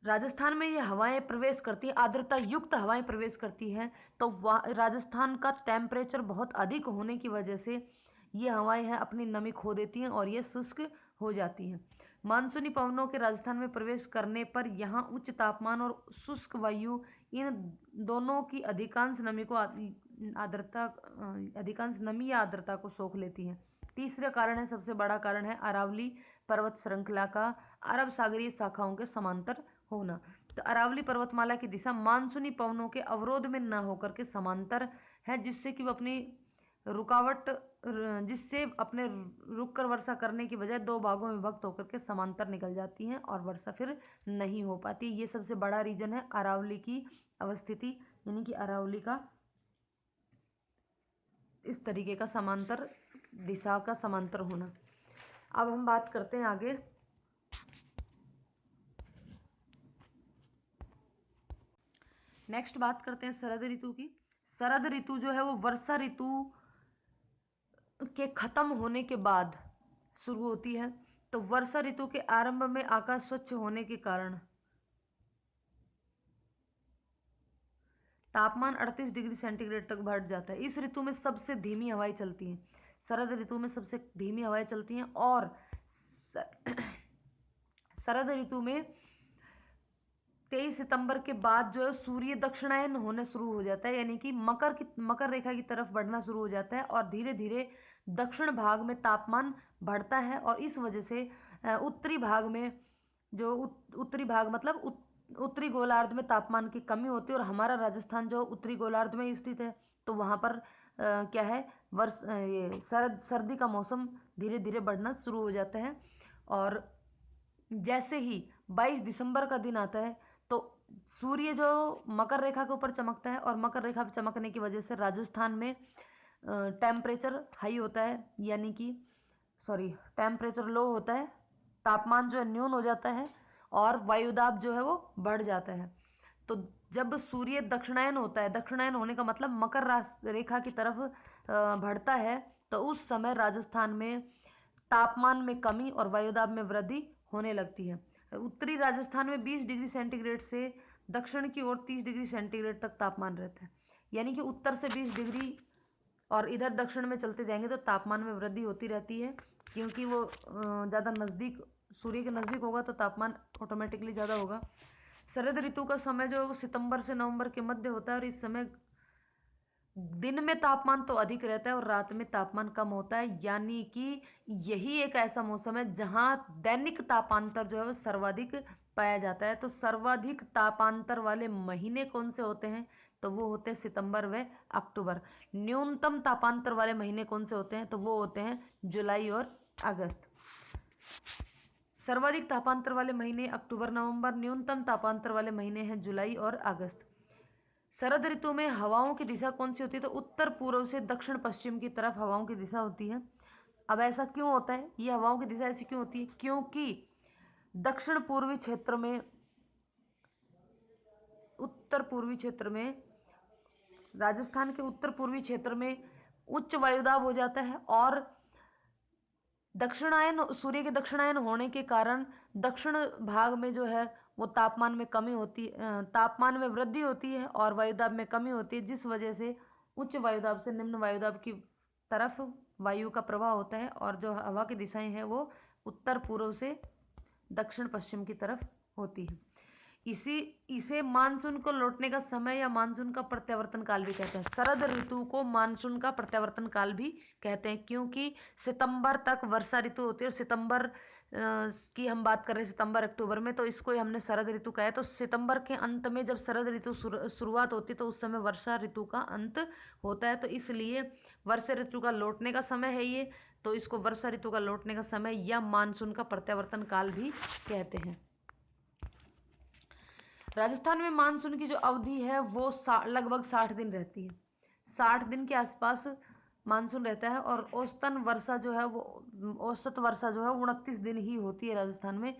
राजस्थान में ये हवाएं प्रवेश करती हैं, आर्द्रता युक्त हवाएं प्रवेश करती हैं, तो राजस्थान का टेम्परेचर बहुत अधिक होने की वजह से ये हवाएं हैं अपनी नमी खो देती हैं और ये शुष्क हो जाती हैं। मानसूनी पवनों के राजस्थान में प्रवेश करने पर यहाँ उच्च तापमान और शुष्क वायु इन दोनों की अधिकांश नमी या आर्द्रता को सोख लेती हैं। तीसरा कारण है, सबसे बड़ा कारण है अरावली पर्वत श्रृंखला का अरब सागरीय शाखाओं के समांतर होना। तो अरावली पर्वतमाला की दिशा मानसूनी पवनों के अवरोध में न होकर के समांतर है, जिससे कि वो अपने रुक कर वर्षा करने की बजाय दो भागों में विभक्त होकर के समांतर निकल जाती हैं और वर्षा फिर नहीं हो पाती। ये सबसे बड़ा रीजन है अरावली की अवस्थिति, यानी कि अरावली का इस तरीके का समांतर दिशा का समांतर होना। अब हम बात करते हैं आगे। नेक्स्ट बात करते हैं शरद ऋतु की। शरद ऋतु जो है वो वर्षा ऋतु के खत्म होने के बाद शुरू होती है। तो वर्षा ऋतु के आरंभ में आकाश स्वच्छ होने के कारण तापमान 38 डिग्री सेंटीग्रेड तक बढ़ जाता है। इस ऋतु में सबसे धीमी हवाएं चलती हैं। शरद ऋतु में सबसे धीमी हवाएं चलती हैं और शरद ऋतु में 23 सितंबर के बाद जो है सूर्य दक्षिणायन होने शुरू हो जाता है, यानी कि मकर रेखा की तरफ बढ़ना शुरू हो जाता है और धीरे धीरे दक्षिण भाग में तापमान बढ़ता है। और इस वजह से उत्तरी भाग में जो उत्तरी भाग मतलब उत्तरी गोलार्ध में तापमान की कमी होती है। और हमारा राजस्थान जो उत्तरी गोलार्ध में स्थित है, तो वहाँ पर क्या है ये सर्दी का मौसम धीरे धीरे बढ़ना शुरू हो जाता है। और जैसे ही 22 दिसंबर का दिन आता है तो सूर्य जो मकर रेखा के ऊपर चमकता है और मकर रेखा पर चमकने की वजह से राजस्थान में टेम्परेचर हाई होता है, यानी कि टेम्परेचर लो होता है, तापमान जो है न्यून हो जाता है और वायुदाब जो है वो बढ़ जाता है। तो जब सूर्य दक्षिणायन होता है, दक्षिणायन होने का मतलब मकर रेखा की तरफ बढ़ता है, तो उस समय राजस्थान में तापमान में कमी और वायुदाब में वृद्धि होने लगती है। उत्तरी राजस्थान में 20 डिग्री सेंटीग्रेड से दक्षिण की ओर 30 डिग्री सेंटीग्रेड तक तापमान रहता है, यानी कि उत्तर से 20 डिग्री और इधर दक्षिण में चलते जाएंगे तो तापमान में वृद्धि होती रहती है, क्योंकि वो ज़्यादा नज़दीक सूर्य के नज़दीक होगा तो तापमान ऑटोमेटिकली ज़्यादा होगा। शरद ऋतु का समय जो है वो सितंबर से नवंबर के मध्य होता है और इस समय दिन में तापमान तो अधिक रहता है और रात में तापमान कम होता है, यानी कि यही एक ऐसा मौसम है जहां दैनिक तापांतर जो है वो सर्वाधिक पाया जाता है। तो सर्वाधिक तापांतर वाले महीने कौन से होते हैं? तो वो होते हैं सितंबर व अक्टूबर। न्यूनतम तापांतर वाले महीने कौन से होते हैं? तो वो होते हैं जुलाई और अगस्त। सर्वाधिक तापांतर वाले महीने अक्टूबर नवंबर, न्यूनतम तापांतर वाले महीने हैं जुलाई और अगस्त। शरद ऋतु में हवाओं की दिशा कौन सी होती है? तो उत्तर पूर्व से दक्षिण पश्चिम की तरफ हवाओं की दिशा होती है। अब ऐसा क्यों होता है? ये हवाओं की दिशा ऐसी क्यों होती है? क्योंकि दक्षिण पूर्वी क्षेत्र में, उत्तर पूर्वी क्षेत्र में, राजस्थान के उत्तर पूर्वी क्षेत्र में उच्च वायुदाब हो जाता है और सूर्य के दक्षिणायन होने के कारण दक्षिण भाग में जो है वो तापमान में कमी होती, तापमान में वृद्धि होती है और वायुदाब में कमी होती है, जिस वजह से उच्च वायुदाब से निम्न वायुदाब की तरफ वायु का प्रवाह होता है और जो हवा की दिशाएं हैं वो उत्तर पूर्व से दक्षिण पश्चिम की तरफ होती है। इसे मानसून को लौटने का समय या मानसून का प्रत्यावर्तन काल भी कहते हैं। शरद ऋतु को मानसून का प्रत्यावर्तन काल भी कहते हैं, क्योंकि सितंबर तक वर्षा ऋतु होती है और सितंबर की हम बात कर रहे हैं सितंबर अक्टूबर में, तो इसको हमने शरद ऋतु कहा है। तो सितंबर के अंत में जब शरद ऋतु शुरुआत होती है तो उस समय वर्षा ऋतु का अंत होता है, तो इसलिए वर्षा ऋतु का लौटने का समय है ये, तो इसको वर्षा ऋतु का लौटने का समय या मानसून का प्रत्यावर्तन काल भी कहते हैं। राजस्थान में मानसून की जो अवधि है वो लगभग 60 दिन रहती है। 60 दिन के आसपास मानसून रहता है और औसतन वर्षा जो है वो औसत वर्षा जो है 29 दिन ही होती है राजस्थान में।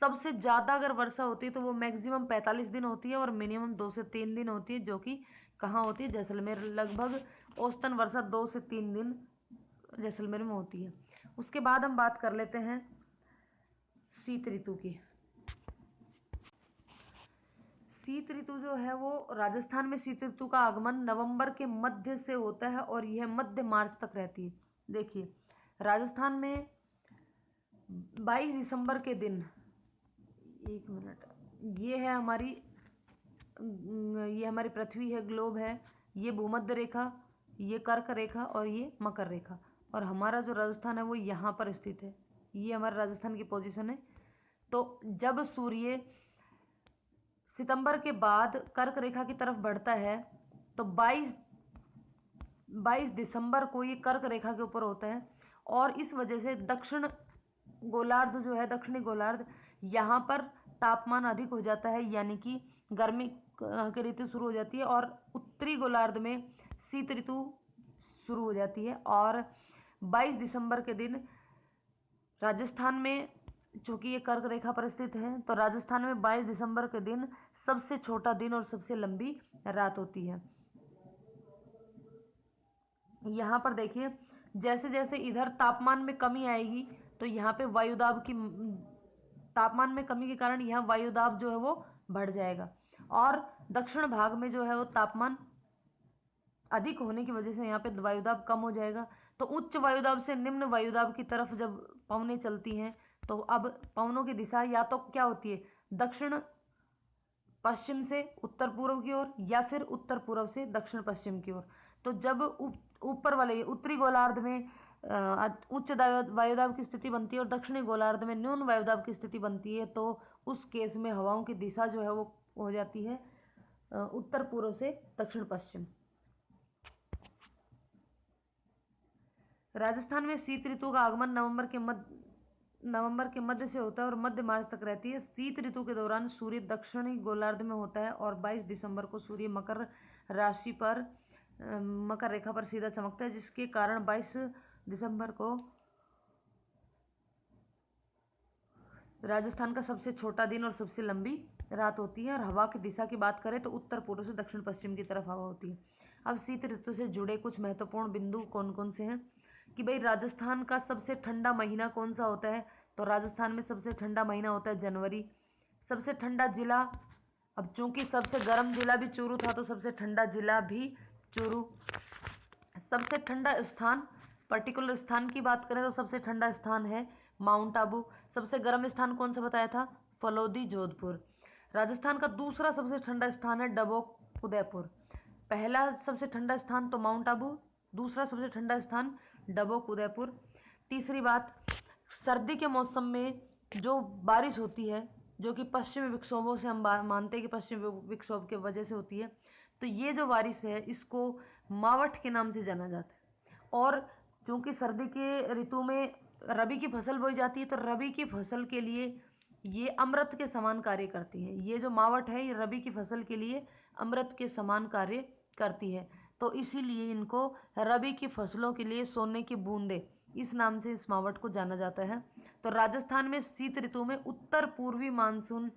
सबसे ज़्यादा अगर वर्षा होती है तो वो मैक्सिमम 45 दिन होती है और मिनिमम 2 से 3 दिन होती है, जो कि कहाँ होती है? जैसलमेर। लगभग औसतन वर्षा 2 से 3 दिन जैसलमेर में होती है। उसके बाद हम बात कर लेते हैं शीत ऋतु की। शीत ऋतु जो है वो राजस्थान में शीत ऋतु का आगमन नवंबर के मध्य से होता है और यह मध्य मार्च तक रहती है। देखिए, राजस्थान में 22 दिसंबर के दिन, एक मिनट, ये हमारी पृथ्वी है, ग्लोब है, ये भूमध्य रेखा, ये कर्क रेखा और ये मकर रेखा, और हमारा जो राजस्थान है वो यहाँ पर स्थित है। ये हमारे राजस्थान की पोजीशन है। तो जब सूर्य सितंबर के बाद कर्क रेखा की तरफ बढ़ता है तो 22 दिसंबर को ये कर्क रेखा के ऊपर होता है, और इस वजह से दक्षिण गोलार्ध जो है, दक्षिणी गोलार्ध, यहाँ पर तापमान अधिक हो जाता है, यानी कि गर्मी की ऋतु शुरू हो जाती है, और उत्तरी गोलार्ध में शीत ऋतु शुरू हो जाती है। और 22 दिसंबर के दिन राजस्थान में, चूँकि ये कर्क रेखा पर स्थित है, तो राजस्थान में 22 दिसंबर के दिन सबसे छोटा दिन और सबसे लंबी रात होती है। यहाँ पर देखिए, जैसे जैसे इधर तापमान में कमी आएगी तो यहाँ पे वायुदाब की, तापमान में कमी के कारण यहाँ वायुदाब जो है वो बढ़ जाएगा, और दक्षिण भाग में जो है वो तापमान अधिक होने की वजह से यहाँ पे वायुदाब कम हो जाएगा। तो उच्च वायुदाब से निम्न वायुदाब की तरफ जब पवनें चलती हैं तो अब पवनों की दिशा या तो क्या होती है, दक्षिण पश्चिम से उत्तर पूर्व की ओर या फिर उत्तर पूर्व से दक्षिण पश्चिम की ओर। तो जब ऊपर वाले उत्तरी गोलार्ध में उच्च वायुदाब की स्थिति बनती है और दक्षिणी गोलार्ध में न्यून वायुदाब की स्थिति बनती है, तो उस केस में हवाओं की दिशा जो है वो हो जाती है उत्तर पूर्व से दक्षिण पश्चिम। राजस्थान में शीत ऋतु का आगमन नवंबर के मध्य से होता है और मध्य मार्च तक रहती है। शीत ऋतु के दौरान सूर्य दक्षिणी गोलार्ध में होता है और 22 दिसंबर को सूर्य मकर राशि पर, मकर रेखा पर सीधा चमकता है, जिसके कारण 22 दिसंबर को राजस्थान का सबसे छोटा दिन और सबसे लंबी रात होती है। और हवा की दिशा की बात करें तो उत्तर पूर्व से दक्षिण पश्चिम की तरफ हवा होती है। अब शीत ऋतु से जुड़े कुछ महत्वपूर्ण बिंदु कौन कौन से हैं कि भाई, राजस्थान का सबसे ठंडा महीना कौन सा होता है? तो राजस्थान में सबसे ठंडा महीना होता है जनवरी। सबसे ठंडा जिला, अब चूंकि सबसे गर्म जिला भी चूरू था तो सबसे ठंडा जिला भी चूरू। सबसे ठंडा स्थान, पर्टिकुलर स्थान की बात करें तो सबसे ठंडा स्थान है माउंट आबू। सबसे गर्म स्थान कौन सा बताया था? फलोदी, जोधपुर। राजस्थान का दूसरा सबसे ठंडा स्थान है डबोक, उदयपुर। पहला सबसे ठंडा स्थान तो माउंट आबू, दूसरा सबसे ठंडा स्थान डबोक, उदयपुर। तीसरी बात, सर्दी के मौसम में जो बारिश होती है, जो कि पश्चिमी विक्षोभों से हम मानते हैं कि पश्चिमी विक्षोभ की वजह से होती है, तो ये जो बारिश है इसको मावठ के नाम से जाना जाता है। और चूँकि सर्दी के ऋतु में रबी की फसल बोई जाती है, तो रबी की फसल के लिए ये अमृत के समान कार्य करती है। ये जो मावठ है ये रबी की फसल के लिए अमृत के समान कार्य करती है, तो इसीलिए इनको रबी की फसलों के लिए सोने की बूंदे, इस नाम से इस मावठ को जाना जाता है। तो राजस्थान में शीत ऋतु में उत्तर पूर्वी मानसून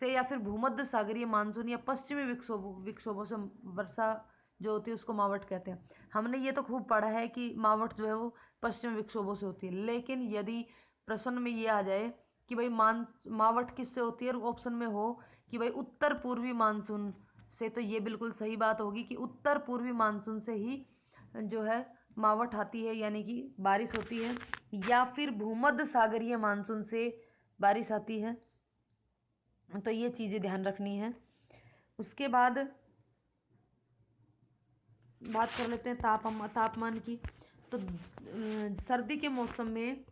से या फिर भूमध्य सागरीय मानसून या पश्चिमी विक्षोभों से वर्षा जो होती है उसको मावठ कहते हैं। हमने ये तो खूब पढ़ा है कि मावठ जो है वो पश्चिमी विक्षोभों से होती है, लेकिन यदि प्रश्न में ये आ जाए कि भाई मावट किससे होती है, और ऑप्शन में हो कि भाई उत्तर पूर्वी मानसून से, तो ये बिल्कुल सही बात होगी कि उत्तर पूर्वी मानसून से ही जो है मावट आती है, यानी कि बारिश होती है, या फिर भूमध्य सागरीय मानसून से बारिश आती है। तो ये चीज़ें ध्यान रखनी है। उसके बाद बात कर लेते हैं तापमान की। तो सर्दी के मौसम में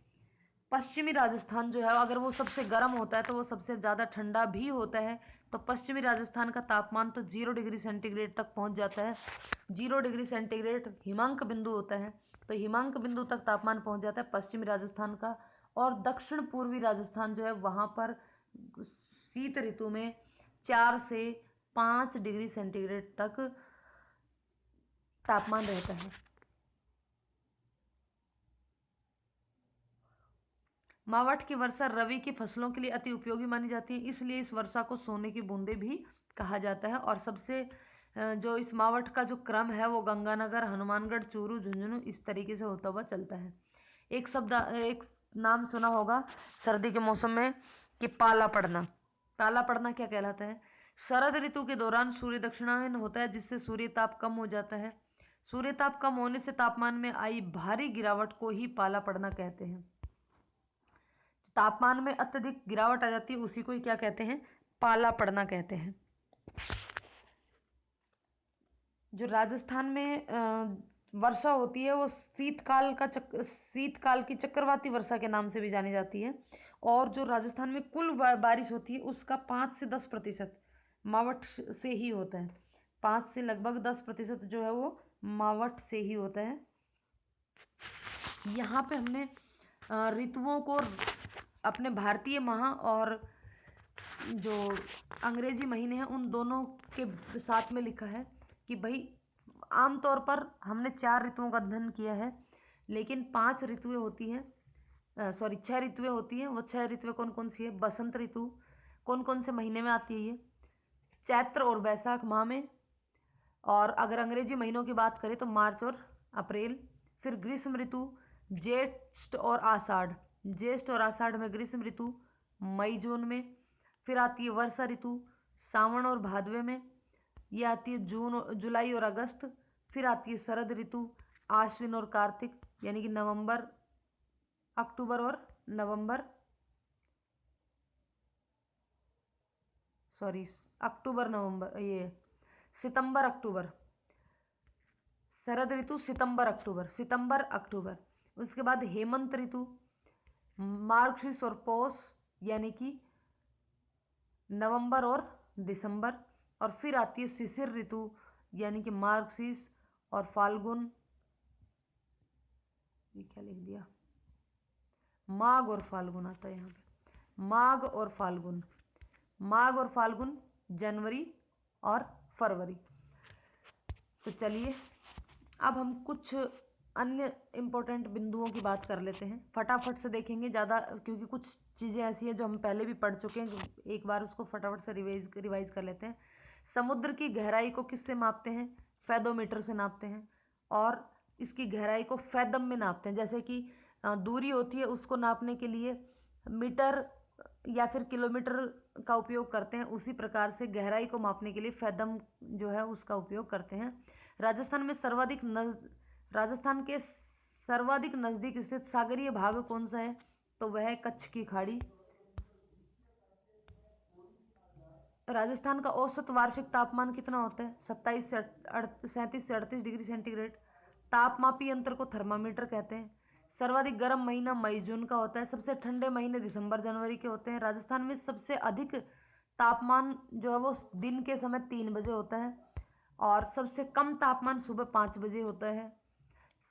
पश्चिमी राजस्थान जो है, अगर वो सबसे गर्म होता है तो वो सबसे ज़्यादा ठंडा भी होता है। तो पश्चिमी राजस्थान का तापमान तो 0 डिग्री सेंटीग्रेड तक पहुंच जाता है। 0 डिग्री सेंटीग्रेड हिमांक बिंदु होता है, तो हिमांक बिंदु तक तापमान पहुंच जाता है पश्चिमी राजस्थान का। और दक्षिण पूर्वी राजस्थान जो है वहाँ पर शीत ऋतु में 4 से 5 डिग्री सेंटीग्रेड तक तापमान रहता है। मावठ की वर्षा रबी की फसलों के लिए अति उपयोगी मानी जाती है, इसलिए इस वर्षा को सोने की बूंदें भी कहा जाता है। और सबसे जो इस मावठ का जो क्रम है वो गंगानगर, हनुमानगढ़, चूरू, झुंझुनू इस तरीके से होता हुआ चलता है। एक नाम सुना होगा सर्दी के मौसम में कि पाला पड़ना। पाला पड़ना क्या कहलाता है? शरद ऋतु के दौरान सूर्य दक्षिणायन होता है, जिससे सूर्य ताप कम हो जाता है। सूर्य ताप कम होने से तापमान में आई भारी गिरावट को ही पाला पड़ना कहते हैं। तापमान में अत्यधिक गिरावट आ जाती है उसी को ही क्या कहते हैं? पाला पड़ना कहते हैं। जो राजस्थान में वर्षा होती है वो शीतकाल की चक्रवाती वर्षा के नाम से भी जानी जाती है। और जो राजस्थान में कुल बारिश होती है उसका 5 से 10% मावठ से ही होता है। 5 से लगभग 10% जो है वो मावठ से ही होता है। यहाँ पे हमने ऋतुओं को अपने भारतीय माह और जो अंग्रेजी महीने हैं उन दोनों के साथ में लिखा है कि भाई आमतौर पर हमने 4 ऋतुओं का अध्ययन किया है, लेकिन 5 ऋतुएं होती हैं, 6 ऋतुएं होती हैं। वो 6 ऋतुएं कौन कौन सी है? बसंत ऋतु कौन कौन से महीने में आती है? ये चैत्र और वैशाख माह में। और अगर अंग्रेजी महीनों की बात करें तो मार्च और अप्रैल। फिर ग्रीष्म ऋतु ज्येष्ठ और आषाढ़, ज्येष्ठ और आषाढ़ में ग्रीष्म ऋतु मई जून में। फिर आती है वर्षा ऋतु सावन और भादवे में, ये आती है जुलाई और अगस्त। फिर आती है शरद ऋतु आश्विन और कार्तिक, यानी कि अक्टूबर और नवंबर, सितंबर अक्टूबर। शरद ऋतु सितंबर अक्टूबर। उसके बाद हेमंत ऋतु मार्गशीर्ष और पौष, यानी कि नवंबर और दिसंबर। और फिर आती है शिशिर ऋतु, यानी कि मार्गशीर्ष और फाल्गुन, ये क्या लिख दिया, माघ और फाल्गुन आता है यहाँ पे, माघ और फाल्गुन जनवरी और फरवरी। तो चलिए अब हम कुछ अन्य इम्पोर्टेंट बिंदुओं की बात कर लेते हैं, फटाफट से देखेंगे ज़्यादा, क्योंकि कुछ चीज़ें ऐसी हैं जो हम पहले भी पढ़ चुके हैं, एक बार उसको फटाफट से रिवाइज कर लेते हैं। समुद्र की गहराई को किससे मापते हैं? फैदोमीटर से नापते हैं। और इसकी गहराई को फैदम में नापते हैं। जैसे कि दूरी होती है उसको नापने के लिए मीटर या फिर किलोमीटर का उपयोग करते हैं, उसी प्रकार से गहराई को मापने के लिए फैदम जो है उसका उपयोग करते हैं। राजस्थान के सर्वाधिक नज़दीक स्थित सागरीय भाग कौन सा है? तो वह है कच्छ की खाड़ी। राजस्थान का औसत वार्षिक तापमान कितना होता है? 37 से 38 डिग्री सेंटीग्रेड। तापमापी यंत्र को थर्मामीटर कहते हैं। सर्वाधिक गर्म महीना मई जून का होता है। सबसे ठंडे महीने दिसंबर जनवरी के होते हैं। राजस्थान में सबसे अधिक तापमान जो है वो दिन के समय 3 बजे होता है, और सबसे कम तापमान सुबह 5 बजे होता है।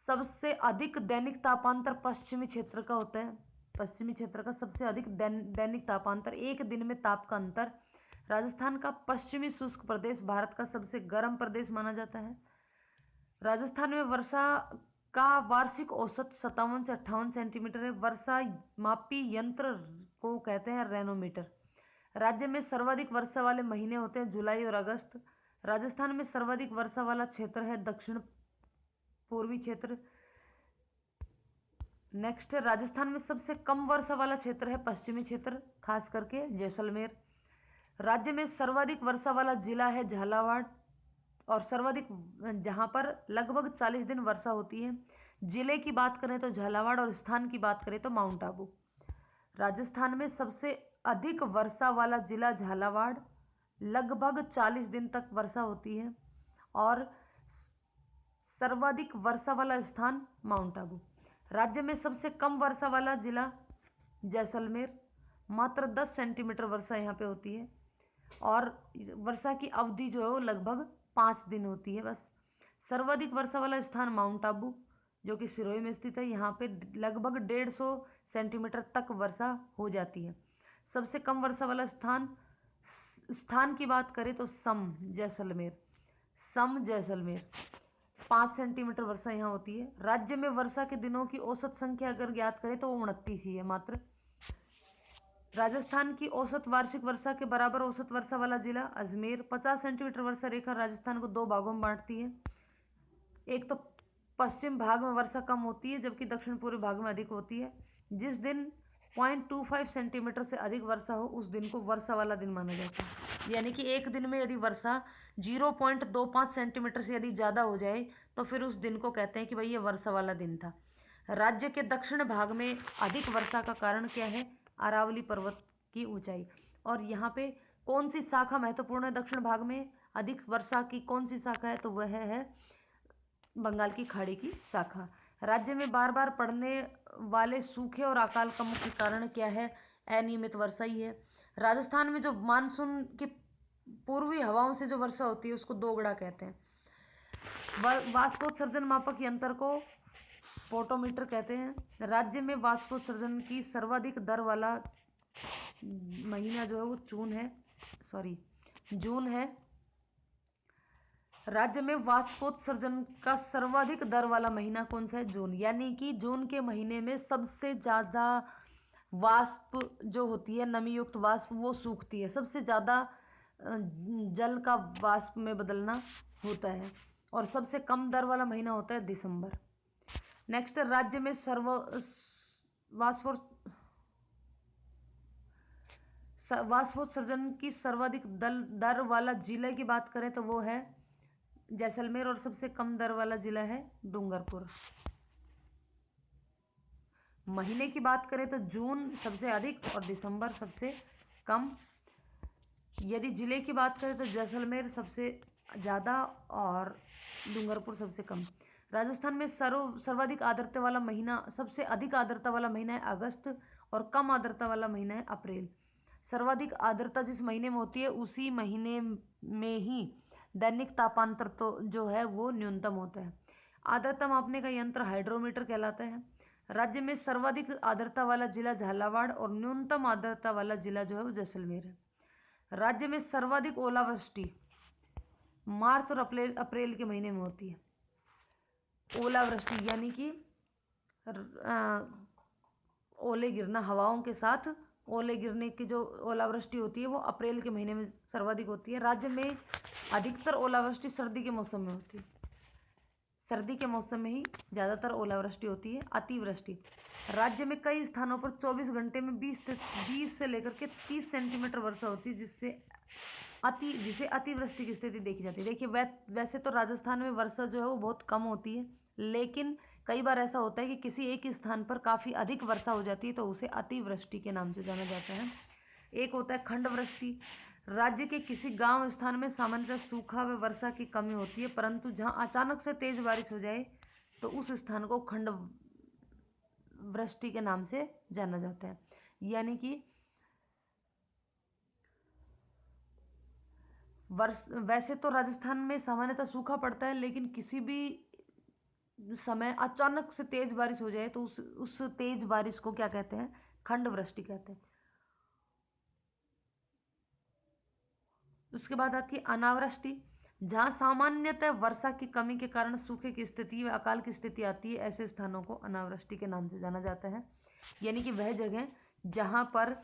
सबसे अधिक दैनिक तापांतर पश्चिमी क्षेत्र का होता है। पश्चिमी क्षेत्र का सबसे अधिक दैनिक तापांतर, एक दिन में ताप का अंतर। राजस्थान का पश्चिमी शुष्क प्रदेश भारत का सबसे गर्म प्रदेश माना जाता है। राजस्थान में वर्षा का वार्षिक औसत 57 से 58 सेंटीमीटर है। वर्षा मापी यंत्र को कहते हैं रेनोमीटर। राज्य में सर्वाधिक वर्षा वाले महीने होते हैं जुलाई और अगस्त। राजस्थान में सर्वाधिक वर्षा वाला क्षेत्र है दक्षिण पूर्वी क्षेत्र। नेक्स्ट है राजस्थान में सबसे कम वर्षा वाला क्षेत्र है पश्चिमी क्षेत्र, खास करके जैसलमेर। राज्य में सर्वाधिक वर्षा वाला जिला है झालावाड़, और सर्वाधिक जहां पर लगभग 40 दिन वर्षा होती है। जिले की बात करें तो झालावाड़, और स्थान की बात करें तो माउंट आबू। राजस्थान में सबसे अधिक वर्षा वाला जिला झालावाड़, लगभग 40 दिन तक वर्षा होती है। और सर्वाधिक वर्षा वाला स्थान माउंट आबू। राज्य में सबसे कम वर्षा वाला जिला जैसलमेर, मात्र 10 सेंटीमीटर वर्षा यहाँ पे होती है। और वर्षा की अवधि जो है वो लगभग 5 दिन होती है बस। सर्वाधिक वर्षा वाला स्थान माउंट आबू, जो कि सिरोही में स्थित है। यहाँ पे लगभग 150 सेंटीमीटर तक वर्षा हो जाती है। सबसे कम वर्षा वाला स्थान की बात करें तो सम जैसलमेर, 5 सेंटीमीटर वर्षा यहाँ होती है। राज्य में वर्षा के दिनों की औसत संख्या अगर ज्ञात करें तो वो 29 ही है मात्र। राजस्थान की औसत वार्षिक वर्षा के बराबर औसत वर्षा वाला जिला अजमेर, 50 सेंटीमीटर वर्षा रेखा राजस्थान को 2 भागों में बांटती है। एक तो पश्चिम भाग में वर्षा कम होती है, जबकि दक्षिण पूर्वी भाग में अधिक होती है। जिस दिन 0.25 सेंटीमीटर से अधिक वर्षा हो उस दिन को वर्षा वाला दिन माना जाता है। यानी कि एक दिन में यदि वर्षा 0.25 सेंटीमीटर से यदि ज़्यादा हो जाए तो फिर उस दिन को कहते हैं कि भाई ये वर्षा वाला दिन था। राज्य के दक्षिण भाग में अधिक वर्षा का कारण क्या है? अरावली पर्वत की ऊंचाई। और यहाँ पे कौन सी शाखा महत्वपूर्ण है? दक्षिण भाग में अधिक वर्षा की कौन सी शाखा है? तो वह है बंगाल की खाड़ी की शाखा। राज्य में बार बार पड़ने वाले सूखे और अकाल का मुख्य कारण क्या है? अनियमित वर्षा ही है। राजस्थान में जो मानसून की पूर्वी हवाओं से जो वर्षा होती है उसको दोगड़ा कहते हैं। वाष्पोत्सर्जन मापक यंत्र को फोटोमीटर कहते हैं। राज्य में वाष्पोत्सर्जन की सर्वाधिक दर वाला महीना जो है वो जून है। राज्य में वाष्पोत्सर्जन का सर्वाधिक दर वाला महीना कौन सा है? जून। यानी कि जून के महीने में सबसे ज़्यादा वाष्प जो होती है, नमी युक्त वाष्प, वो सूखती है। सबसे ज़्यादा जल का वाष्प में बदलना होता है। और सबसे कम दर वाला महीना होता है दिसंबर। नेक्स्ट, राज्य में वाष्पोत्सर्जन की सर्वाधिक दर वाला जिले की बात करें तो वो है जैसलमेर, और सबसे कम दर वाला जिला है डूंगरपुर। महीने की बात करें तो जून सबसे अधिक और दिसंबर सबसे कम। यदि जिले की बात करें तो जैसलमेर सबसे ज़्यादा और डूंगरपुर सबसे कम। राजस्थान में सर्वाधिक आर्द्रता वाला महीना, सबसे अधिक आर्द्रता वाला महीना है अगस्त, और कम आर्द्रता वाला महीना है अप्रैल। सर्वाधिक आर्द्रता जिस महीने में होती है उसी महीने में ही दैनिक तापांतर तो जो है वो न्यूनतम होता है। आर्द्रता मापने का यंत्र हाइड्रोमीटर कहलाता है। राज्य में सर्वाधिक आर्द्रता वाला जिला झालावाड़, और न्यूनतम आर्द्रता वाला जिला जो है वो जैसलमेर है। राज्य में सर्वाधिक ओलावृष्टि मार्च और अप्रैल के महीने में होती है। ओलावृष्टि यानी कि ओले गिरना, हवाओं के साथ ओले गिरने की जो ओलावृष्टि होती है वो अप्रैल के महीने में सर्वाधिक होती है। राज्य में अधिकतर ओलावृष्टि सर्दी के मौसम में होती है। सर्दी के मौसम में ही ज़्यादातर ओलावृष्टि होती है। अतिवृष्टि, राज्य में कई स्थानों पर 24 घंटे में 20 से लेकर के 30 सेंटीमीटर वर्षा होती है, जिसे अतिवृष्टि की स्थिति देखी जाती है। देखिए, वैसे तो राजस्थान में वर्षा जो है वो बहुत कम होती है, लेकिन कई बार ऐसा होता है कि किसी एक स्थान पर काफ़ी अधिक वर्षा हो जाती है तो उसे अतिवृष्टि के नाम से जाना जाता है। एक होता है खंड वृष्टि। राज्य के किसी गांव स्थान में सामान्यतः सूखा व वर्षा की कमी होती है, परंतु जहां अचानक से तेज बारिश हो जाए तो उस स्थान को खंड वृष्टि के नाम से जाना जाता है। यानी कि वैसे तो राजस्थान में सामान्यतः सूखा पड़ता है, लेकिन किसी भी समय अचानक से तेज बारिश हो जाए तो उस तेज बारिश को क्या कहते हैं? खंड वृष्टि कहते हैं। उसके बाद आती है अनावृष्टि। जहाँ सामान्यतः वर्षा की कमी के कारण सूखे की स्थिति व अकाल की स्थिति आती है, ऐसे स्थानों को अनावृष्टि के नाम से जाना जाता है। यानी कि वह जगह जहाँ पर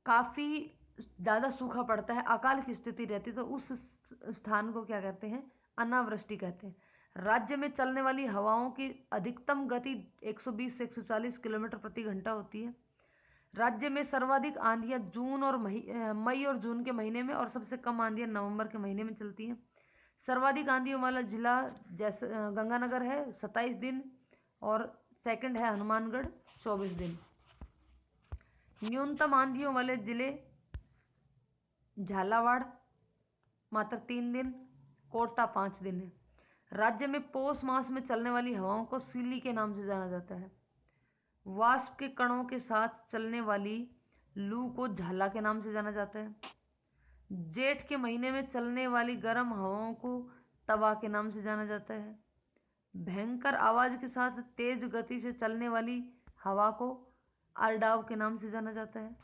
काफ़ी ज़्यादा सूखा पड़ता है, अकाल की स्थिति रहती है, तो उस स्थान को क्या कहते हैं? अनावृष्टि कहते हैं। राज्य में चलने वाली हवाओं की अधिकतम गति 120 से 140 किलोमीटर प्रति घंटा होती है। राज्य में सर्वाधिक आंधियां जून और मई और जून के महीने में, और सबसे कम आंधियां नवंबर के महीने में चलती हैं। सर्वाधिक आंधियों वाला जिला जैसे गंगानगर है 27 दिन, और सेकंड है हनुमानगढ़ 24 दिन। न्यूनतम आंधियों वाले जिले झालावाड़ मात्र 3 दिन, कोटा 5 दिन है। राज्य में पौष मास में चलने वाली हवाओं को सीली के नाम से जाना जाता है। वाष्प के कणों के साथ चलने वाली लू को झाला के नाम से जाना जाता है। जेठ के महीने में चलने वाली गर्म हवाओं को तवा के नाम से जाना जाता है। भयंकर आवाज के साथ तेज गति से चलने वाली हवा को अरडाव के नाम से जाना जाता है।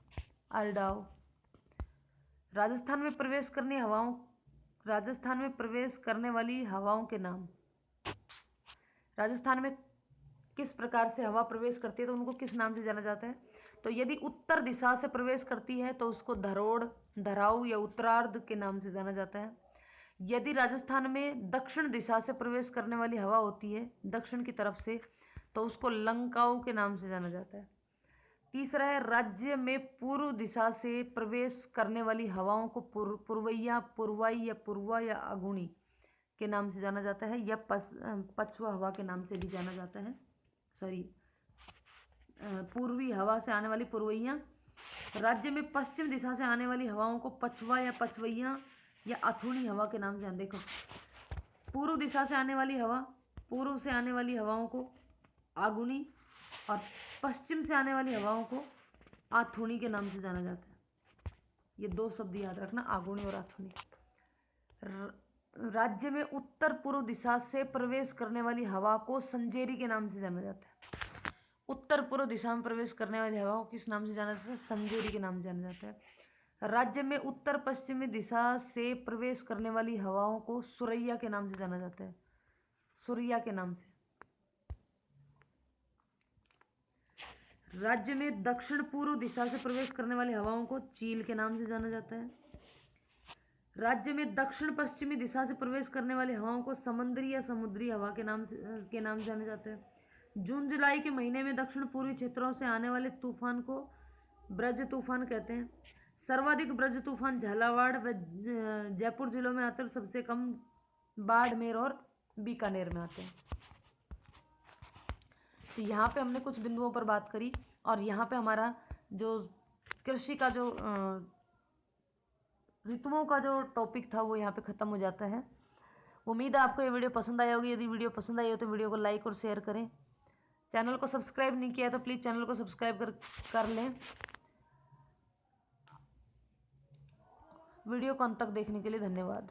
अरडाव। राजस्थान में प्रवेश करने वाली हवाओं के नाम। राजस्थान में किस प्रकार से हवा प्रवेश करती है तो उनको किस नाम से जाना जाता है? तो यदि उत्तर दिशा से प्रवेश करती है तो उसको धरोड़, धराऊ या उत्तरार्ध के नाम से जाना जाता है। यदि राजस्थान में दक्षिण दिशा से प्रवेश करने वाली हवा होती है दक्षिण की तरफ से, तो उसको लंकाऊ के नाम से जाना जाता है। तीसरा है, राज्य में पूर्व दिशा से प्रवेश करने वाली हवाओं को पूर्वैया, पूर्वाई या पूर्वा या अगुणी के नाम से जाना जाता है, या पछुआ हवा के नाम से भी जाना जाता है। पूर्वी हवा से आने वाली पूर्वैया। राज्य में पश्चिम दिशा से आने वाली हवाओं को पछुआ या पछवैया या अथुणी हवा के नाम से जाना। देखो, पूर्व दिशा से आने वाली हवा, पूर्व से आने वाली हवाओं को आगुनी, और पश्चिम से आने वाली हवाओं को आथुणी के नाम से जाना जाता है। ये 2 शब्द याद रखना, आगुनी और आथुणी। राज्य में उत्तर पूर्व दिशा से प्रवेश करने वाली हवा को संजेरी के नाम से जाना जाता है। उत्तर पूर्व दिशा में प्रवेश करने वाली हवा को किस नाम से जाना जाता है? संजेरी के नाम से जाना जाता है। राज्य में उत्तर पश्चिमी दिशा से प्रवेश करने वाली हवाओं को सुरैया के नाम से जाना जाता है। सुरैया के नाम से। राज्य में दक्षिण पूर्व दिशा से प्रवेश करने वाली हवाओं को चील के नाम से जाना जाता है। राज्य में दक्षिण पश्चिमी दिशा से प्रवेश करने वाली हवाओं को समंदरी या समुद्री हवा के नाम से जाना जाता है। जून जुलाई के महीने में दक्षिण पूर्वी क्षेत्रों से आने वाले तूफान को ब्रज तूफान कहते हैं। सर्वाधिक ब्रज तूफान झालावाड़ व जयपुर जिलों में आते हैं, सबसे कम बाड़मेर और बीकानेर में आते हैं। तो यहाँ पे हमने कुछ बिंदुओं पर बात करी, और यहाँ पे हमारा जो कृषि का जो ऋतुओं का जो टॉपिक था वो यहाँ पे ख़त्म हो जाता है। उम्मीद है आपको ये वीडियो पसंद आई होगी। यदि वीडियो पसंद आई हो तो वीडियो को लाइक और शेयर करें। चैनल को सब्सक्राइब नहीं किया तो प्लीज़ चैनल को सब्सक्राइब कर लें। वीडियो को अंत तक देखने के लिए धन्यवाद।